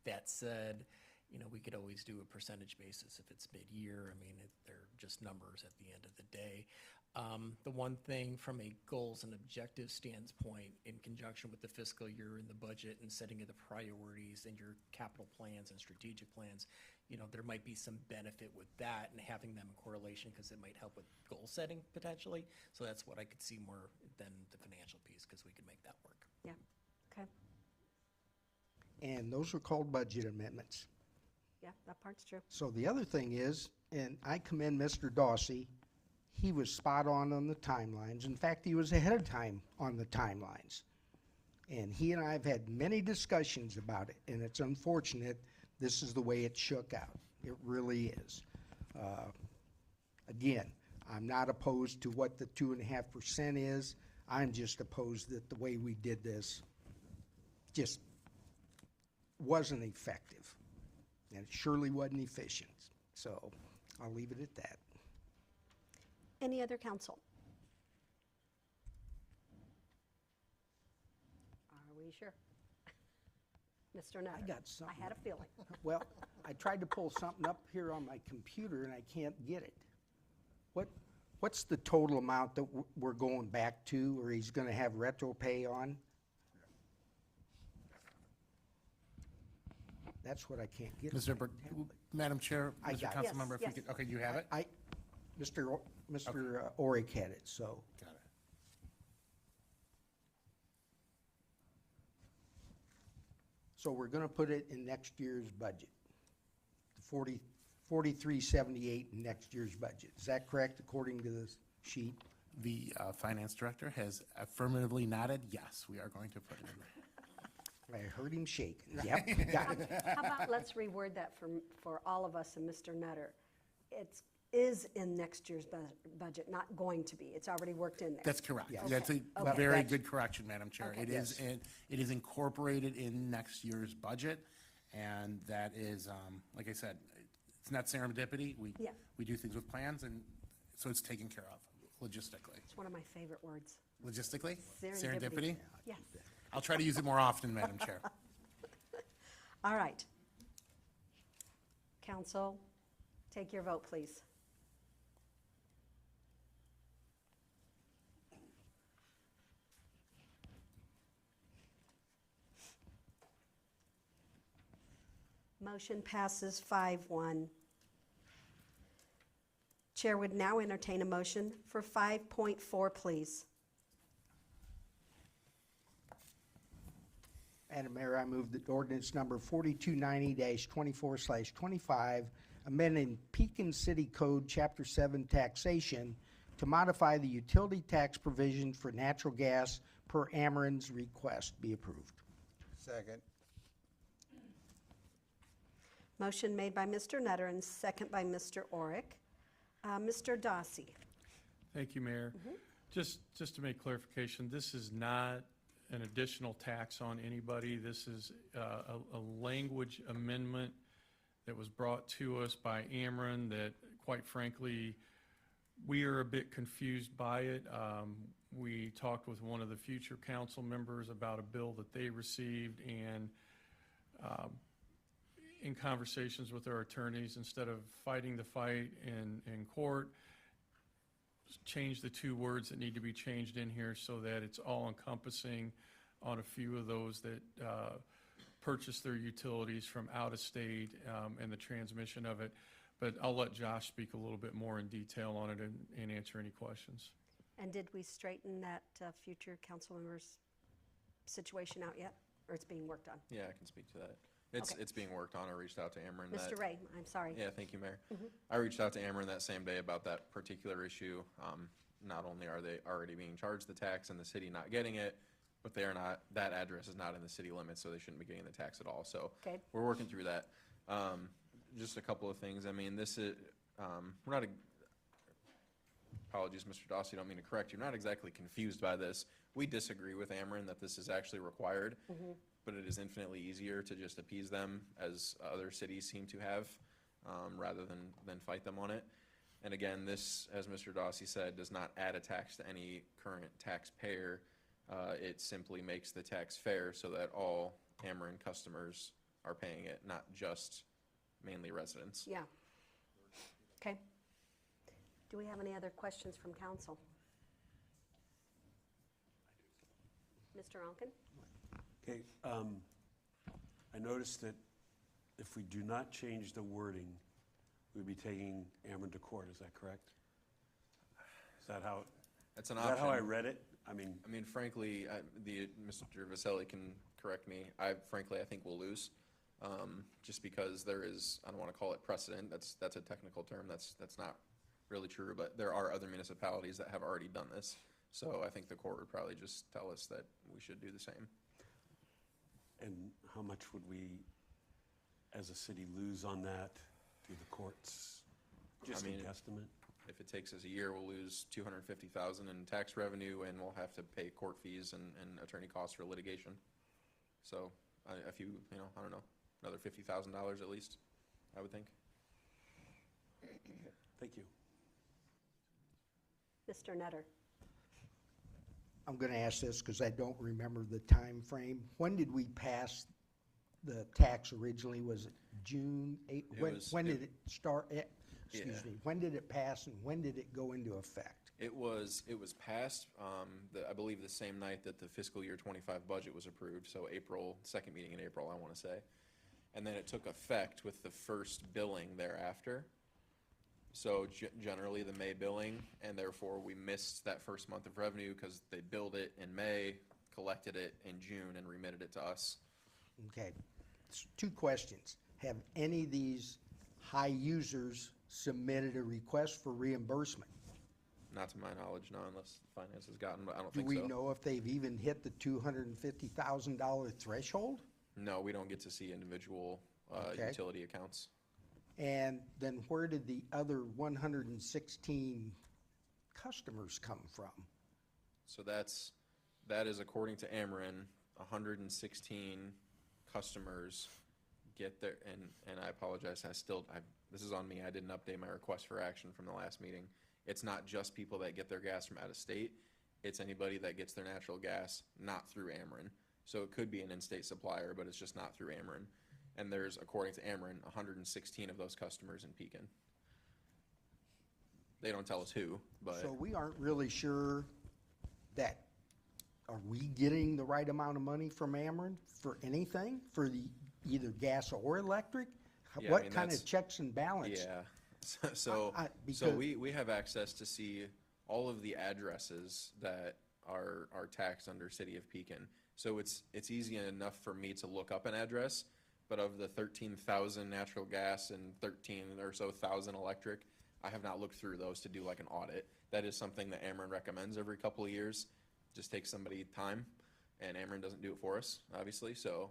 that said, you know, we could always do a percentage basis if it's mid-year. I mean, they're just numbers at the end of the day. The one thing from a goals and objectives standpoint, in conjunction with the fiscal year and the budget and setting of the priorities and your capital plans and strategic plans, you know, there might be some benefit with that and having them in correlation because it might help with goal setting potentially. So that's what I could see more than the financial piece because we could make that work. Yeah, okay. And those are called budget amendments. Yeah, that part's true. So the other thing is, and I commend Mr. Dawsey, he was spot on the timelines. In fact, he was ahead of time on the timelines. And he and I have had many discussions about it, and it's unfortunate this is the way it shook out. It really is. Again, I'm not opposed to what the 2.5% is. I'm just opposed that the way we did this just wasn't effective. And it surely wasn't efficient. So I'll leave it at that. Any other council? Are we sure? Mr. Nutter? I got something. I had a feeling. Well, I tried to pull something up here on my computer and I can't get it. What's the total amount that we're going back to, or he's gonna have retro pay on? That's what I can't get. Mr. Madam Chair, I Mr. got it. Councilmember, if we Yes, could, okay, you have it? Mr. Oric had it, so. Got it. So we're gonna put it in next year's budget. The 4378 in next year's budget. Is that correct, according to the sheet? The finance director has affirmatively nodded, yes, we are going to put it in there. I heard him shaking. Yep, got it. How about let's reword that for all of us and Mr. Nutter. It is in next year's budget, not going to be. It's already worked in there. That's correct. Yes. That's a Okay. very good correction, Madam Chair. Okay. It is, it is incorporated in next year's budget, and that is, like I said, it's not serendipity. Yeah. We do things with plans, and so it's taken care of logistically. It's one of my favorite words. Logistically? Serendipity. Yes. I'll try to use it more often, Madam Chair. All right. Council, take your vote, please. Motion passes 5-1. Chair would now entertain a motion for 5.4, please. Madam Mayor, I move that ordinance number 4290-24/25, amending Pekin City Code, Chapter 7 taxation to modify the utility tax provision for natural gas per Ameren's request be approved. Second. Motion made by Mr. Nutter and second by Mr. Oric. Mr. Dawsey. Thank you, Mayor. Just to make clarification, this is not an additional tax on anybody. This is a language amendment that was brought to us by Ameren that, quite frankly, we are a bit confused by it. We talked with one of the future council members about a bill that they received, and in conversations with our attorneys, instead of fighting the fight in court, change the two words that need to be changed in here so that it's all encompassing on a few of those that purchase their utilities from out of state and the transmission of it. But I'll let Josh speak a little bit more in detail on it and answer any questions. And did we straighten that future council member's situation out yet? Or it's being worked on? Yeah, I can speak to that. Okay. It's being worked on. I reached out to Ameren. Mr. Ray, I'm sorry. Yeah, thank you, Mayor. I reached out to Ameren that same day about that particular issue. Not only are they already being charged the tax and the city not getting it, but they are not, that address is not in the city limits, so they shouldn't be getting the tax at all. So Okay. we're working through that. just a couple of things. I mean, this is, we're not, apologies, Mr. Dossi, don't mean to correct you. We're not exactly confused by this. We disagree with Ameren that this is actually required, but it is infinitely easier to just appease them, as other cities seem to have, rather than fight them on it. And again, this, as Mr. Dossi said, does not add a tax to any current taxpayer. It simply makes the tax fair so that all Ameren customers are paying it, not just mainly residents. Yeah. Okay. Do we have any other questions from council? Mr. Onken? Okay, I noticed that if we do not change the wording, we'd be taking Ameren to court, is that correct? Is that how? That's an Is that how I option. read it? I mean, Frankly, Mr. Vaselli can correct me. I think we'll lose, just because there is, I don't want to call it precedent. That's a technical term. That's not really true. But there are other municipalities that have already done this. So I think the court would probably just tell us that we should do the same. and how much would we, as a city, lose on that through the courts? Just a mean, guesstimate? If it takes us a year, we'll lose $250,000 in tax revenue, and we'll have to pay court fees and attorney costs for litigation. So, if you know, I don't know, another $50,000 at least, I would think. Thank you. Mr. Nutter? I'm going to ask this because I don't remember the time frame. When did we pass the tax originally? Was it June 8? When did it start? Excuse me. When did it pass and when did it go into effect? It was passed, I believe the same night that the fiscal year 25 budget was approved, so April, second meeting in April, I want to say. And then it took effect with the first billing thereafter. So generally the May billing, and therefore we missed that first month of revenue because they billed it in May, collected it in June, and remitted it to us. Okay. Two questions. Have any of these high users submitted a request for reimbursement? Not to my knowledge, no, unless finance has gotten, but I don't Do think we so. know if they've even hit the $250,000 threshold? No, we don't get to see individual Okay. utility accounts. And then where did the other 116 customers come from? So that is according to Ameren, 116 customers get their, and I apologize, this is on me, I didn't update my request for action from the last meeting. It's not just people that get their gas from out of state, it's anybody that gets their natural gas not through Ameren. So it could be an in-state supplier, but it's just not through Ameren. And there's, according to Ameren, 116 of those customers in Pekin. They don't tell us who, but. So we aren't really sure that, are we getting the right amount of money from Ameren for anything? For the either gas or electric? Yeah, I What mean, kind that's- of checks and balance? Yeah, so because- we have access to see all of the addresses that are taxed under City of Pekin. So it's easy enough for me to look up an address, but of the 13,000 natural gas and 13 or so thousand electric, I have not looked through those to do like an audit. That is something that Ameren recommends every couple of years. Just takes somebody time, and Ameren doesn't do it for us, obviously, so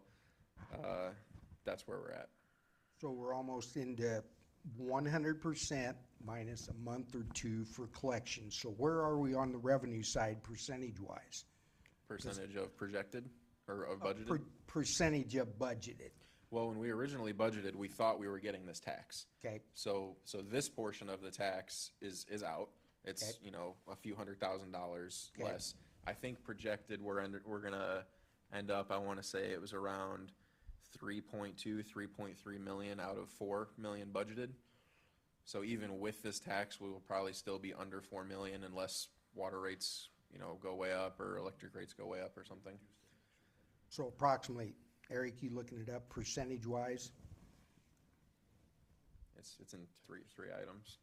that's where we're at. So we're almost into 100% minus a month or two for collections. So where are we on the revenue side percentage-wise? Percentage of projected or of budgeted? Percentage of budgeted, Well, when we originally budgeted, we thought we were getting this tax. okay? So this portion of the tax is out. It's, Okay. you know, a few $100,000 Okay. less. I think projected, we're gonna end up, I wanna say it was around 3.2, 3.3 million out of 4 million budgeted. So even with this tax, we will probably still be under 4 million unless water rates, you know, go way up or electric rates go way up or something. So approximately, Eric, you looking it up percentage-wise? It's in three items.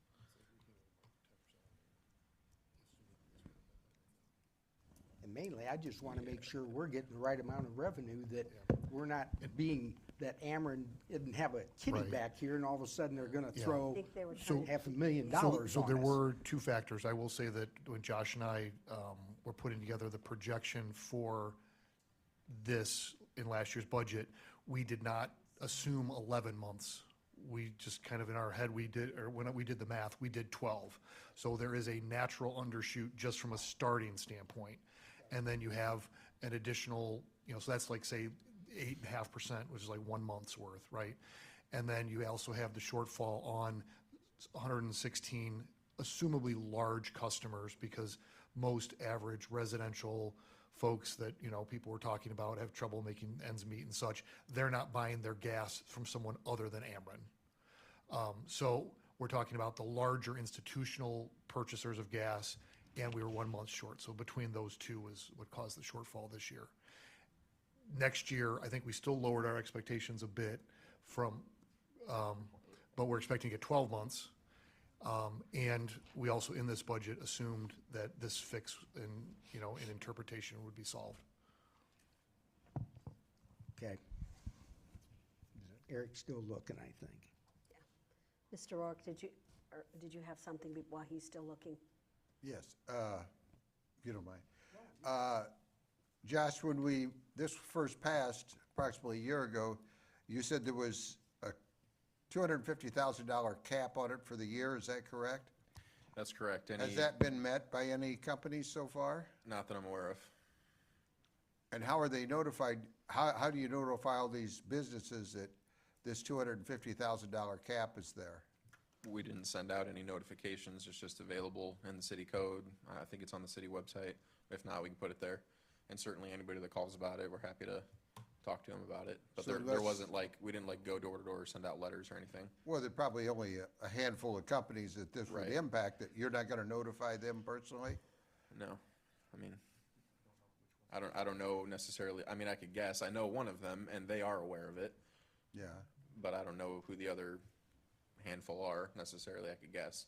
And mainly, I just want to make sure we're getting the right amount of revenue, that we're not being, that Ameren didn't have a kitty Right. back here and all of a sudden they're going to Yeah. throw I think they were So- trying, $500,000 So on there us. were two factors. I will say that when Josh and I were putting together the projection for this in last year's budget, we did not assume 11 months we just kind of in our head, we did, or when we did the math, we did 12. So there is a natural undershoot just from a starting standpoint. And then you have an additional, so that's like, say, 8.5%, which is like 1 month's worth, right? And then you also have the shortfall on 116 assumably large customers, because most average residential folks that, people were talking about have trouble making ends meet and such, they're not buying their gas from someone other than Ameren. So we're talking about the larger institutional purchasers of gas, and we were 1 month short. So between those two is what caused the shortfall this year. Next year, I think we still lowered our expectations a bit but we're expecting to get 12 months. And we also, in this budget, assumed that this fix in interpretation would be solved. Okay. Eric's still looking, I think. Mr. Rourke, did you have something while he's still looking? Yes, if you don't mind. Josh, when this first passed approximately a year ago, you said there was a $250,000 cap on it for the year, is that correct? That's correct. Has that been met by any companies so far? Not that I'm aware of. And how are they notified? How do you notify all these businesses that this $250,000 cap is there? We didn't send out any notifications. It's just available in the city code. I think it's on the city website. If not, we can put it there. And certainly anybody that calls about it, we're happy to talk to them about it. But So there wasn't we didn't go door to door or send out letters or anything. Well, there are probably only a handful of companies that this would Right. impact, that you're not gonna notify them personally? No. I mean, I don't know necessarily. I mean, I could guess. I know one of them and they are aware of it, Yeah. but I don't know who the other handful are necessarily. I could guess.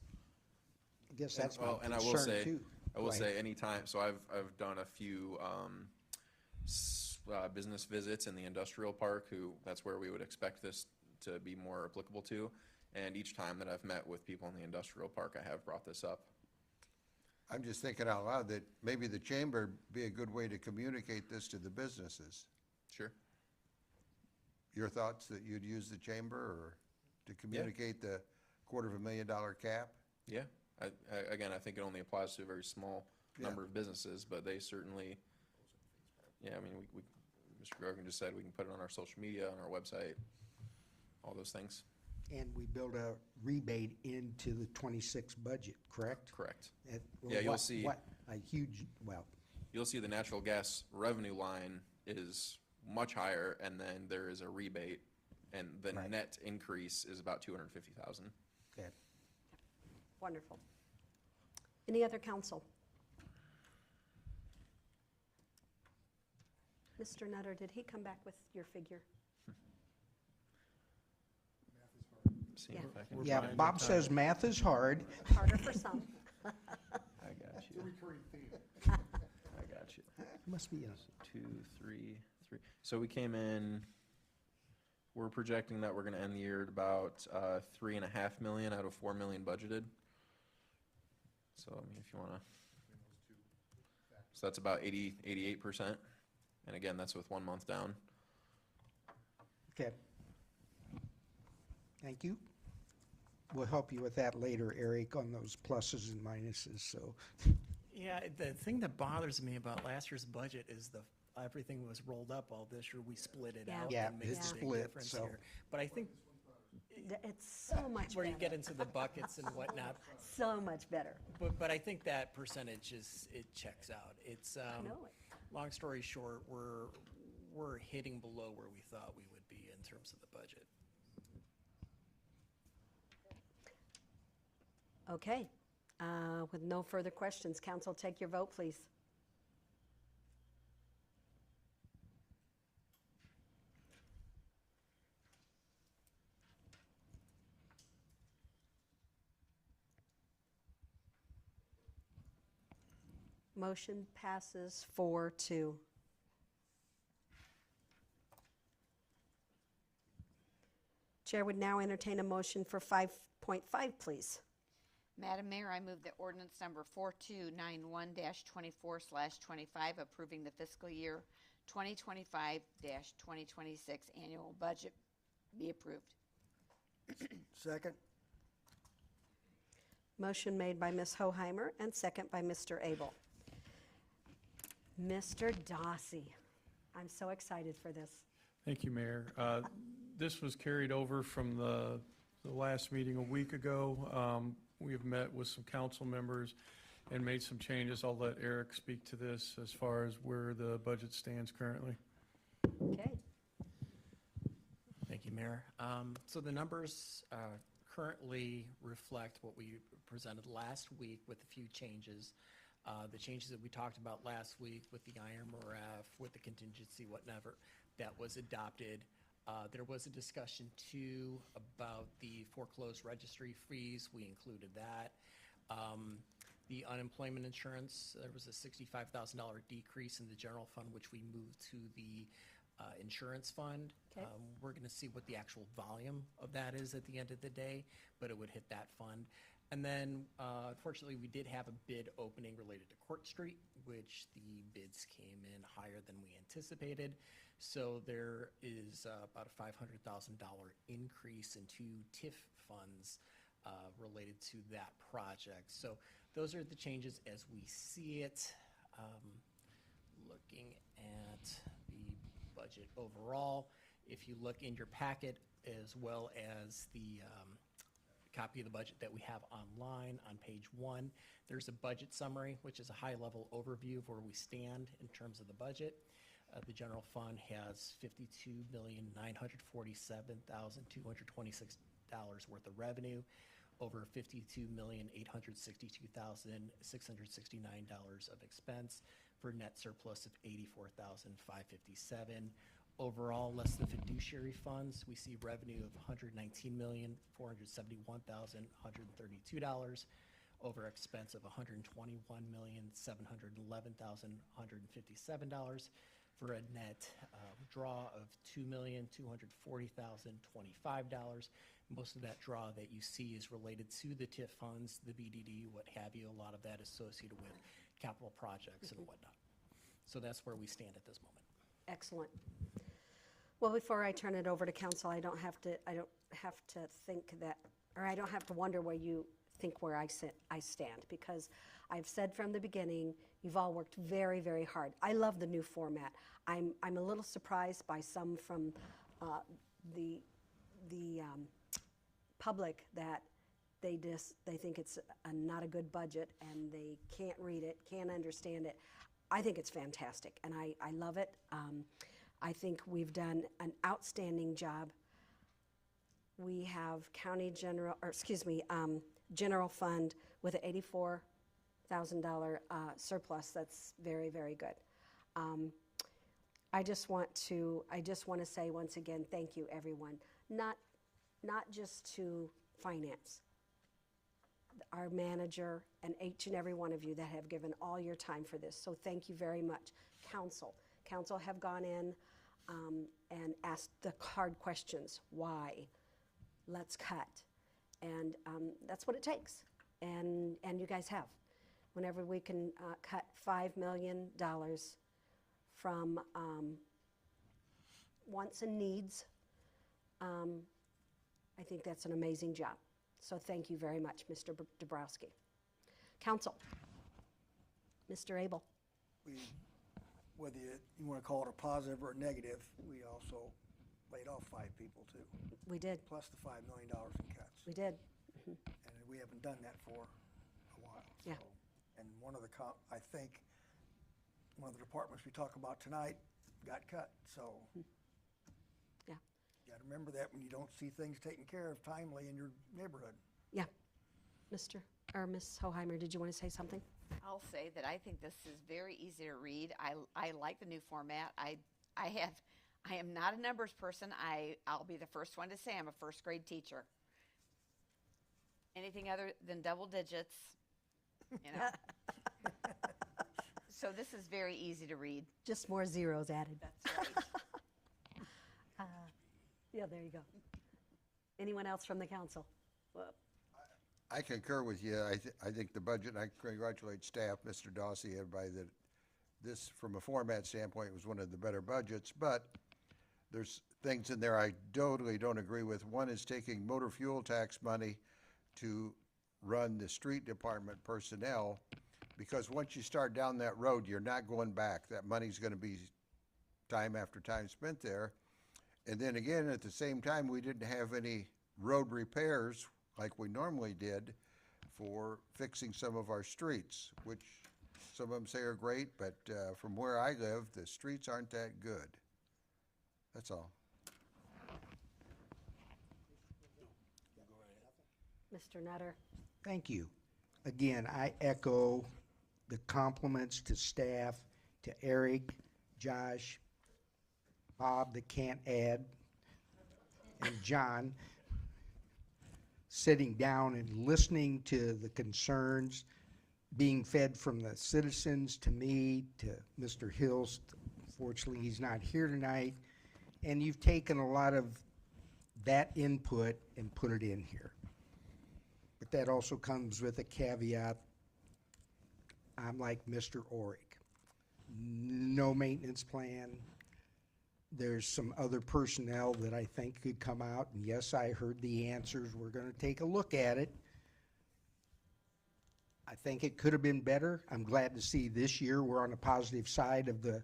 I guess that's my And I will concern say, too. Go ahead. anytime, so I've done a few business visits in the industrial park, that's where we would expect this to be more applicable to. And each time that I've met with people in the industrial park, I have brought this up. I'm just thinking out loud that maybe the chamber be a good way to communicate this to the businesses. Sure. Your thoughts that you'd use the chamber or to communicate the $250,000 cap? Yeah. Again, I think it only applies to a very small number of businesses, but they certainly, I mean, Mr. Grogan just said we can put it on our social media, on our website, all those things. And we build a rebate into the 26 budget, correct? Correct. Well, you'll what- see. What, a huge, well, You'll see the natural gas revenue line is much higher, and then there is a rebate, and the Right. net increase is about 250,000. okay. Wonderful. Any other council? Mr. Nutter, did he come back with your figure? See if I can Yeah, find Bob it. says math is hard. Harder for some. I got you. I got you. Must be a 2, 3, 3. So we came in, we're projecting that we're gonna end the year at about 3.5 million out of 4 million budgeted. So, I mean, if you wanna, so that's about 88%. And again, that's with 1 month down. Okay. Thank you. We'll help you with that later, Eric, on those pluses and minuses, so. Yeah, the thing that bothers me about last year's budget is everything was rolled up all this year. We split it Yeah. out. Yeah, and made it's a big split, difference so- here. But I think It's so much where you get better. into the buckets and whatnot, So much better. but I think that percentage it checks out. It's, know it. long story short, we're hitting below where we thought we would be in terms of the budget. Okay. With no further questions, council, take your vote, please. Motion passes 4-2. Chair would now entertain a motion for 5.5, please. Madam Mayor, I move that ordinance number 4291-24/25 approving the fiscal year 2025-2026 annual budget be approved. Second? Motion made by Ms. Hoheimer and second by Mr. Abel. Mr. Dossi, I'm so excited for this. Thank you, Mayor. This was carried over from the last meeting a week ago. We have met with some council members and made some changes. I'll let Eric speak to this as far as where the budget stands currently. Okay. Thank you, Mayor. So the numbers currently reflect what we presented last week with a few changes. The changes that we talked about last week with the IMRF, with the contingency, whatever, that was adopted. There was a discussion too about the foreclosed registry fees. We included that. The unemployment insurance, there was a $65,000 decrease in the general fund, which we moved to the insurance fund. Okay. We're going to see what the actual volume of that is at the end of the day, but it would hit that fund. And then, unfortunately, we did have a bid opening related to Court Street, which the bids came in higher than we anticipated. So there is about a $500,000 increase into TIF funds related to that project. So those are the changes as we see it. Looking at the budget overall, if you look in your packet as well as the copy of the budget that we have online on page 1, there's a budget summary, which is a high-level overview of where we stand in terms of the budget. The general fund has $52,947,226 worth of revenue, over $52,862,669 of expense, for a net surplus of $84,557. Overall, less than fiduciary funds, we see revenue of $119,471,132, over expense of $121,711,157, for a net draw of $2,240,025. Most of that draw that you see is related to the TIF funds, the BDD, what have you. A lot of that is associated with capital projects and whatnot. So that's where we stand at this moment. Excellent. Well, before I turn it over to council, I don't have to think that, or I don't have to wonder where you think where I stand, because I've said from the beginning, you've all worked very, very hard. I love the new format. I'm a little surprised by some from the public that they think it's not a good budget and they can't read it, can't understand it. I think it's fantastic, and I love it. I think we've done an outstanding job. We have general fund with an $84,000 surplus. That's very, very good. I just want to say once again, thank you, everyone. Not just to finance, our manager, and each and every one of you that have given all your time for this. So thank you very much. Council have gone in and asked the hard questions. Why? Let's cut. And that's what it takes. And you guys have. Whenever we can cut $5 million from wants and needs, I think that's an amazing job. So thank you very much, Mr. Dabrowski. Council, Mr. Abel. Whether you want to call it a positive or a negative, we also laid off 5 people too. We did. Plus the $5 million in cuts. We did. And we haven't done that for a while. Yeah. So, and I think one of the departments we talk about tonight got cut, so. Yeah. You got to remember that when you don't see things taken care of timely in your neighborhood. Yeah. Miss Hoheimer, did you want to say something? I'll say that I think this is very easy to read. I like the new format. I am not a numbers person. I'll be the first one to say I'm a first grade teacher. Anything other than double digits, So this is very easy to read. Just more zeros added. That's right. Yeah, there you go. Anyone else from the council? I concur with you. I think the budget, and I congratulate staff, Mr. Dossi, everybody, that this, from a format standpoint, was one of the better budgets. But there's things in there I totally don't agree with. One is taking motor fuel tax money to run the street department personnel, because once you start down that road, you're not going back. That money's gonna be time after time spent there. And then again, at the same time, we didn't have any road repairs like we normally did for fixing some of our streets, which some of them say are great, but from where I live, the streets aren't that good. That's all. Mr. Nutter? Thank you. Again, I echo the compliments to staff, to Eric, Josh, Bob that can't add, and John, sitting down and listening to the concerns being fed from the citizens to me, to Mr. Hills. Fortunately, he's not here tonight. And you've taken a lot of that input and put it in here. But that also comes with a caveat. I'm like Mr. Oric. No maintenance plan. There's some other personnel that I think could come out, and yes, I heard the answers. We're going to take a look at it. I think it could have been better. I'm glad to see this year we're on the positive side of the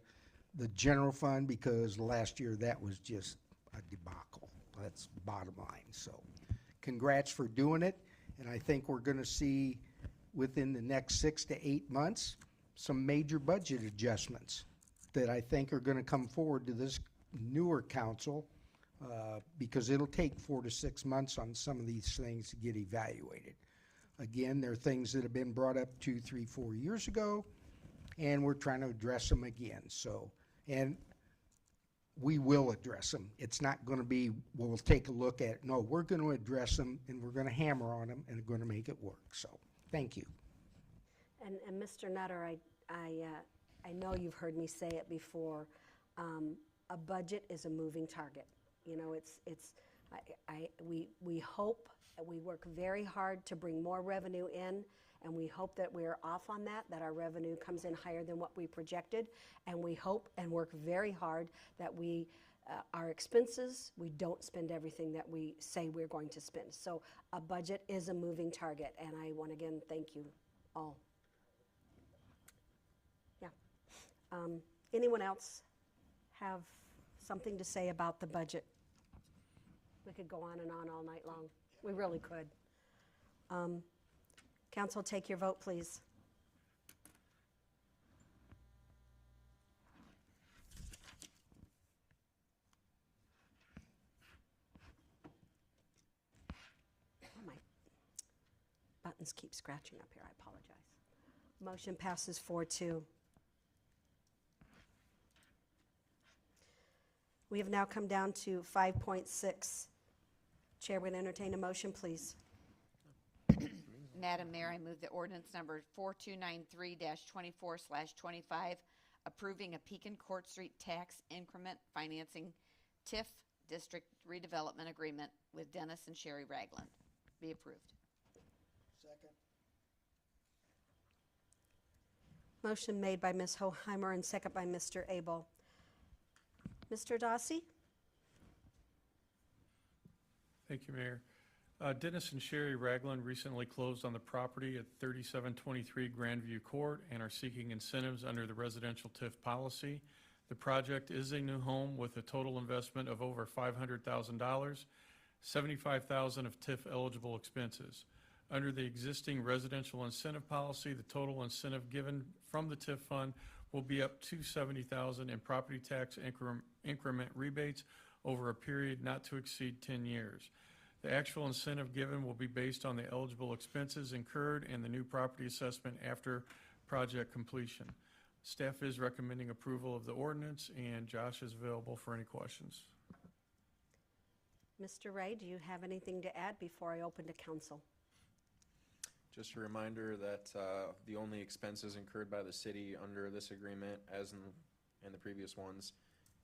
general fund, because last year that was just a debacle. That's the bottom line. So congrats for doing it, and I think we're going to see within the next 6 to 8 months some major budget adjustments that I think are going to come forward to this newer council, because it'll take 4 to 6 months on some of these things to get evaluated. Again, there are things that have been brought up 2, 3, 4 years ago, and we're trying to address them again. So, and we will address them. It's not going to be, well, we'll take a look at it. No, we're going to address them, and we're going to hammer on them, and we're going to make it work. So, thank you. And Mr. Nutter, I know you've heard me say it before. A budget is a moving target. You know, we hope, we work very hard to bring more revenue in, and we hope that we're off on that our revenue comes in higher than what we projected, and we hope and work very hard that our expenses, we don't spend everything that we say we're going to spend. So a budget is a moving target, and I want to again thank you all. Yeah. Anyone else have something to say about the budget? We could go on and on all night long. We really could. Council, take your vote, please. Oh, my buttons keep scratching up here. I apologize. Motion passes 4-2. We have now come down to 5.6. Chair would entertain a motion, please. Madam Mayor, I move that ordinance number 4293-24/25, approving a Pekin Court Street tax increment financing TIF district redevelopment agreement with Dennis and Sherry Ragland be approved. Second. Motion made by Ms. Hoheimer and second by Mr. Abel. Mr. Dossi? Thank you, Mayor. Dennis and Sherry Ragland recently closed on the property at 3723 Grandview Court and are seeking incentives under the residential TIF policy. The project is a new home with a total investment of over $500,000, $75,000 of TIF eligible expenses. Under the existing residential incentive policy, the total incentive given from the TIF fund will be up to $70,000 in property tax increment rebates over a period not to exceed 10 years. The actual incentive given will be based on the eligible expenses incurred and the new property assessment after project completion. Staff is recommending approval of the ordinance, and Josh is available for any questions. Mr. Ray, do you have anything to add before I open to council? Just a reminder that the only expenses incurred by the city under this agreement, as in the previous ones,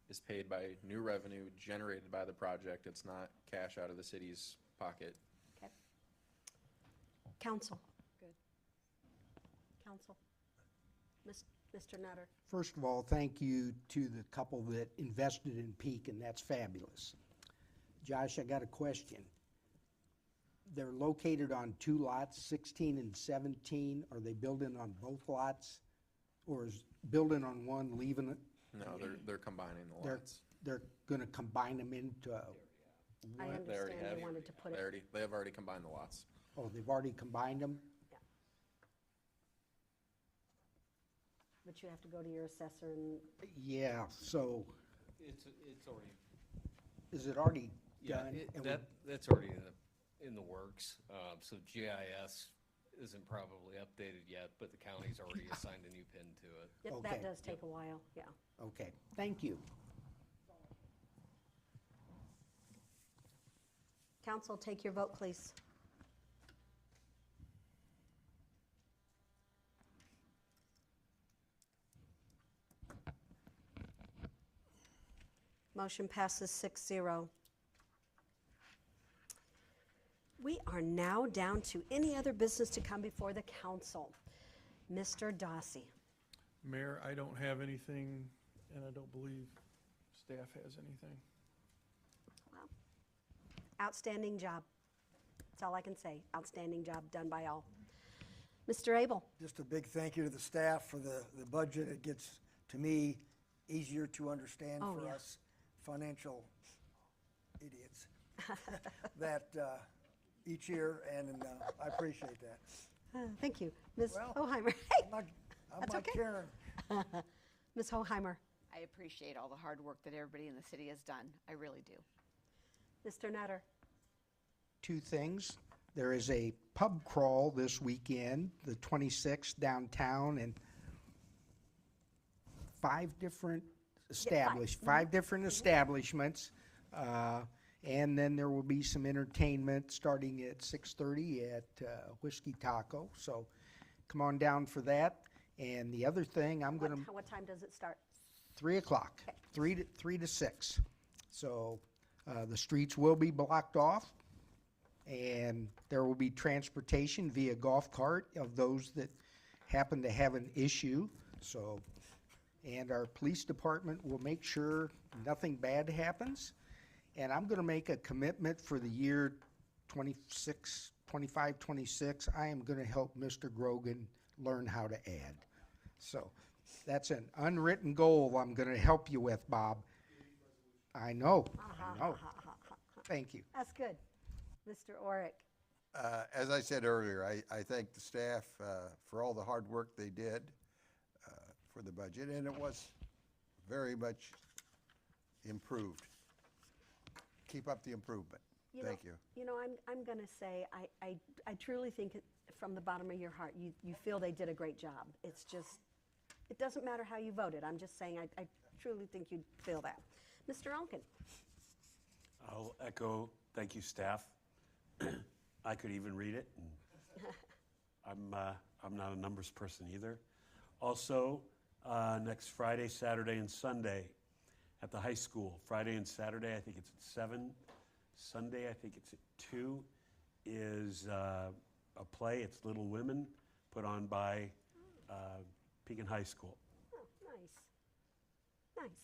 is paid by new revenue generated by the project. It's not cash out of the city's pocket. Okay. Council? Good. Council? Mr. Nutter. First of all, thank you to the couple that invested in Pekin. That's fabulous. Josh, I got a question. They're located on two lots, 16 and 17. Are they building on both lots? Or is building on one, leaving it? No, they're combining the They're, lots. they're gonna combine them into, I They already understand have. they wanted to put it, They have already combined the lots. oh, they've already combined them? but you have to go to your assessor and, Yeah, so It's already, is it already yeah, done? And we- that's already in the works. So GIS isn't probably updated yet, but the county's already assigned a new pin to it. Okay. that does take a while, yeah. Okay, thank you. Council, take your vote, please. Motion passes 6-0. We are now down to any other business to come before the council. Mr. Dossi. Mayor, I don't have anything, and I don't believe staff has anything. Wow. Outstanding job. That's all I can say. Outstanding job done by all. Mr. Abel. Just a big thank you to the staff for the budget. It gets, to me, easier to understand Oh, for yeah. us financial idiots that each year, and I appreciate that. Thank you. Ms. Well, Hoheimer. I'm That's not okay. Karen. Ms. Hoheimer. I appreciate all the hard work that everybody in the city has done. I really do. Mr. Nutter. Two things. There is a pub crawl this weekend, the 26th downtown, and five different establishments. And then there will be some entertainment starting at 6:30 at Whiskey Taco. So come on down for that. And the other thing, I'm going to, What time does it start? 3 o'clock, 3 to 6. So the streets will be blocked off, and there will be transportation via golf cart of those that happen to have an issue. So, and our police department will make sure nothing bad happens. And I'm going to make a commitment for the year 25, 26. I am going to help Mr. Grogan learn how to add. So that's an unwritten goal I'm going to help you with, Bob. I know. Thank you. That's good. Mr. Orick. As I said earlier, I thank the staff for all the hard work they did for the budget, and it was very much improved. Keep up the improvement. Thank you. You know, I'm going to say, I truly think from the bottom of your heart, you feel they did a great job. It's just, it doesn't matter how you voted. I'm just saying, I truly think you feel that. Mr. Onken. I'll echo, thank you, staff. I could even read it. And I'm not a numbers person either. Also, next Friday, Saturday, and Sunday at the high school. Friday and Saturday, I think it's at 7. Sunday, I think it's at 2, is a play. It's Little Women, put on by Pekin High School. Oh, nice. Nice.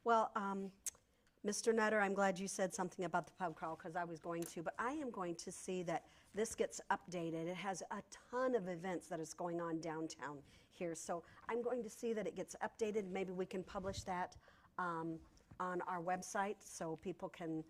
Well, Mr. Nutter, I'm glad you said something about the pub crawl because I was going to, but I am going to see that this gets updated. It has a ton of events that is going on downtown here, so I'm going to see that it gets updated. Maybe we can publish that on our website so people can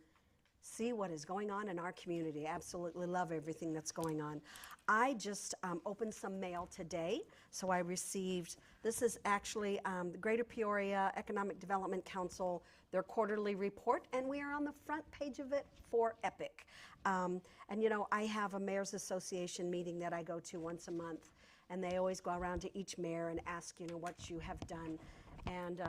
see what is going on in our community. Absolutely love everything that's going on. I just opened some mail today, so I received, this is actually the Greater Peoria Economic Development Council, their quarterly report, and we are on the front page of it for EPIC. And you know, I have a Mayor's Association meeting that I go to once a month, and they always go around to each mayor and ask, you know, what you have done. And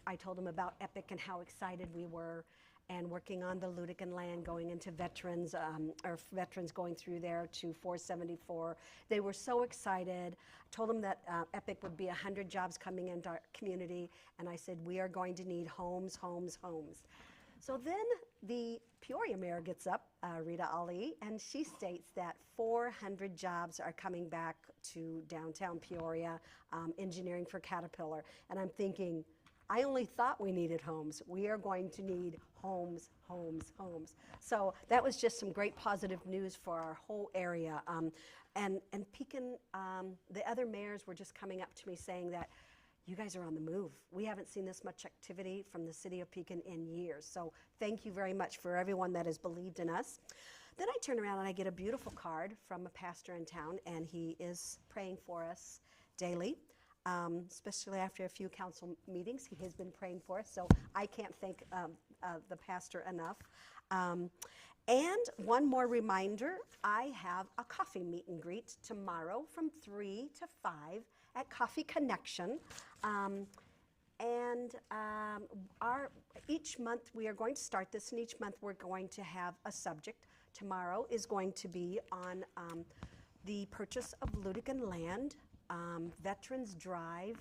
I told them about EPIC and how excited we were, and working on the Ludican land going into veterans, or veterans going through there to 474. They were so excited. I told them that EPIC would be 100 jobs coming into our community, and I said, we are going to need homes, homes, homes. So then the Peoria mayor gets up, Rita Ali, and she states that 400 jobs are coming back to downtown Peoria, engineering for Caterpillar. And I'm thinking, I only thought we needed homes. We are going to need homes, homes, homes. So that was just some great positive news for our whole area. And Pekin, the other mayors were just coming up to me saying that you guys are on the move. We haven't seen this much activity from the city of Pekin in years. So thank you very much for everyone that has believed in us. Then I turn around and I get a beautiful card from a pastor in town, and he is praying for us daily, especially after a few council meetings. He has been praying for us, so I can't thank the pastor enough. And one more reminder, I have a coffee meet and greet tomorrow from 3 to 5 at Coffee Connection. Each month we are going to start this, and each month we're going to have a subject. Tomorrow is going to be on the purchase of Ludican land, Veterans Drive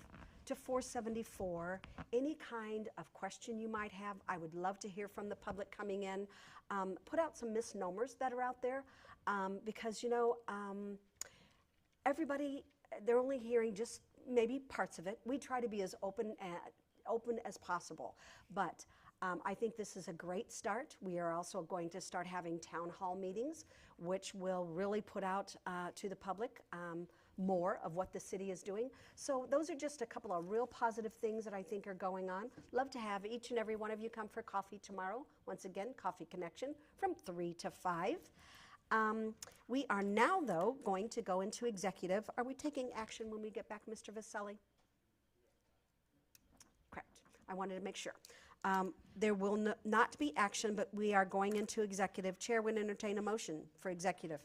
to 474. Any kind of question you might have, I would love to hear from the public coming in. Put out some misnomers that are out there, because everybody, they're only hearing just maybe parts of it. We try to be as open as possible, but I think this is a great start. We are also going to start having town hall meetings, which will really put out to the public more of what the city is doing. So those are just a couple of real positive things that I think are going on. Love to have each and every one of you come for coffee tomorrow. Once again, Coffee Connection from 3 to 5. We are now, though, going to go into executive. Are we taking action when we get back, Mr. Vasselli? Correct. I wanted to make sure. There will not be action, but we are going into executive. Chair would entertain a motion for executive.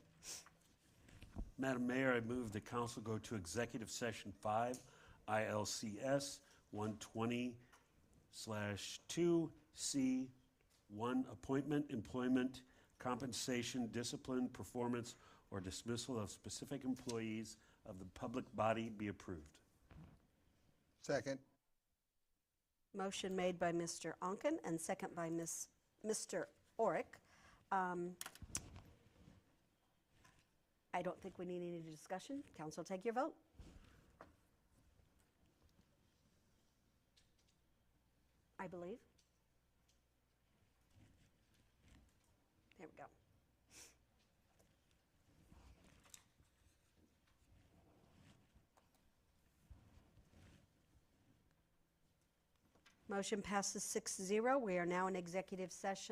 Madam Mayor, I move the council go to executive session 5, ILCS 120/2C1, appointment, employment, compensation, discipline, performance, or dismissal of specific employees of the public body be approved. Second. Motion made by Mr. Onken and second by Mr. Orick. I don't think we need any discussion. Council, take your vote. I believe. There we go. Motion passes 6-0. We are now in executive session.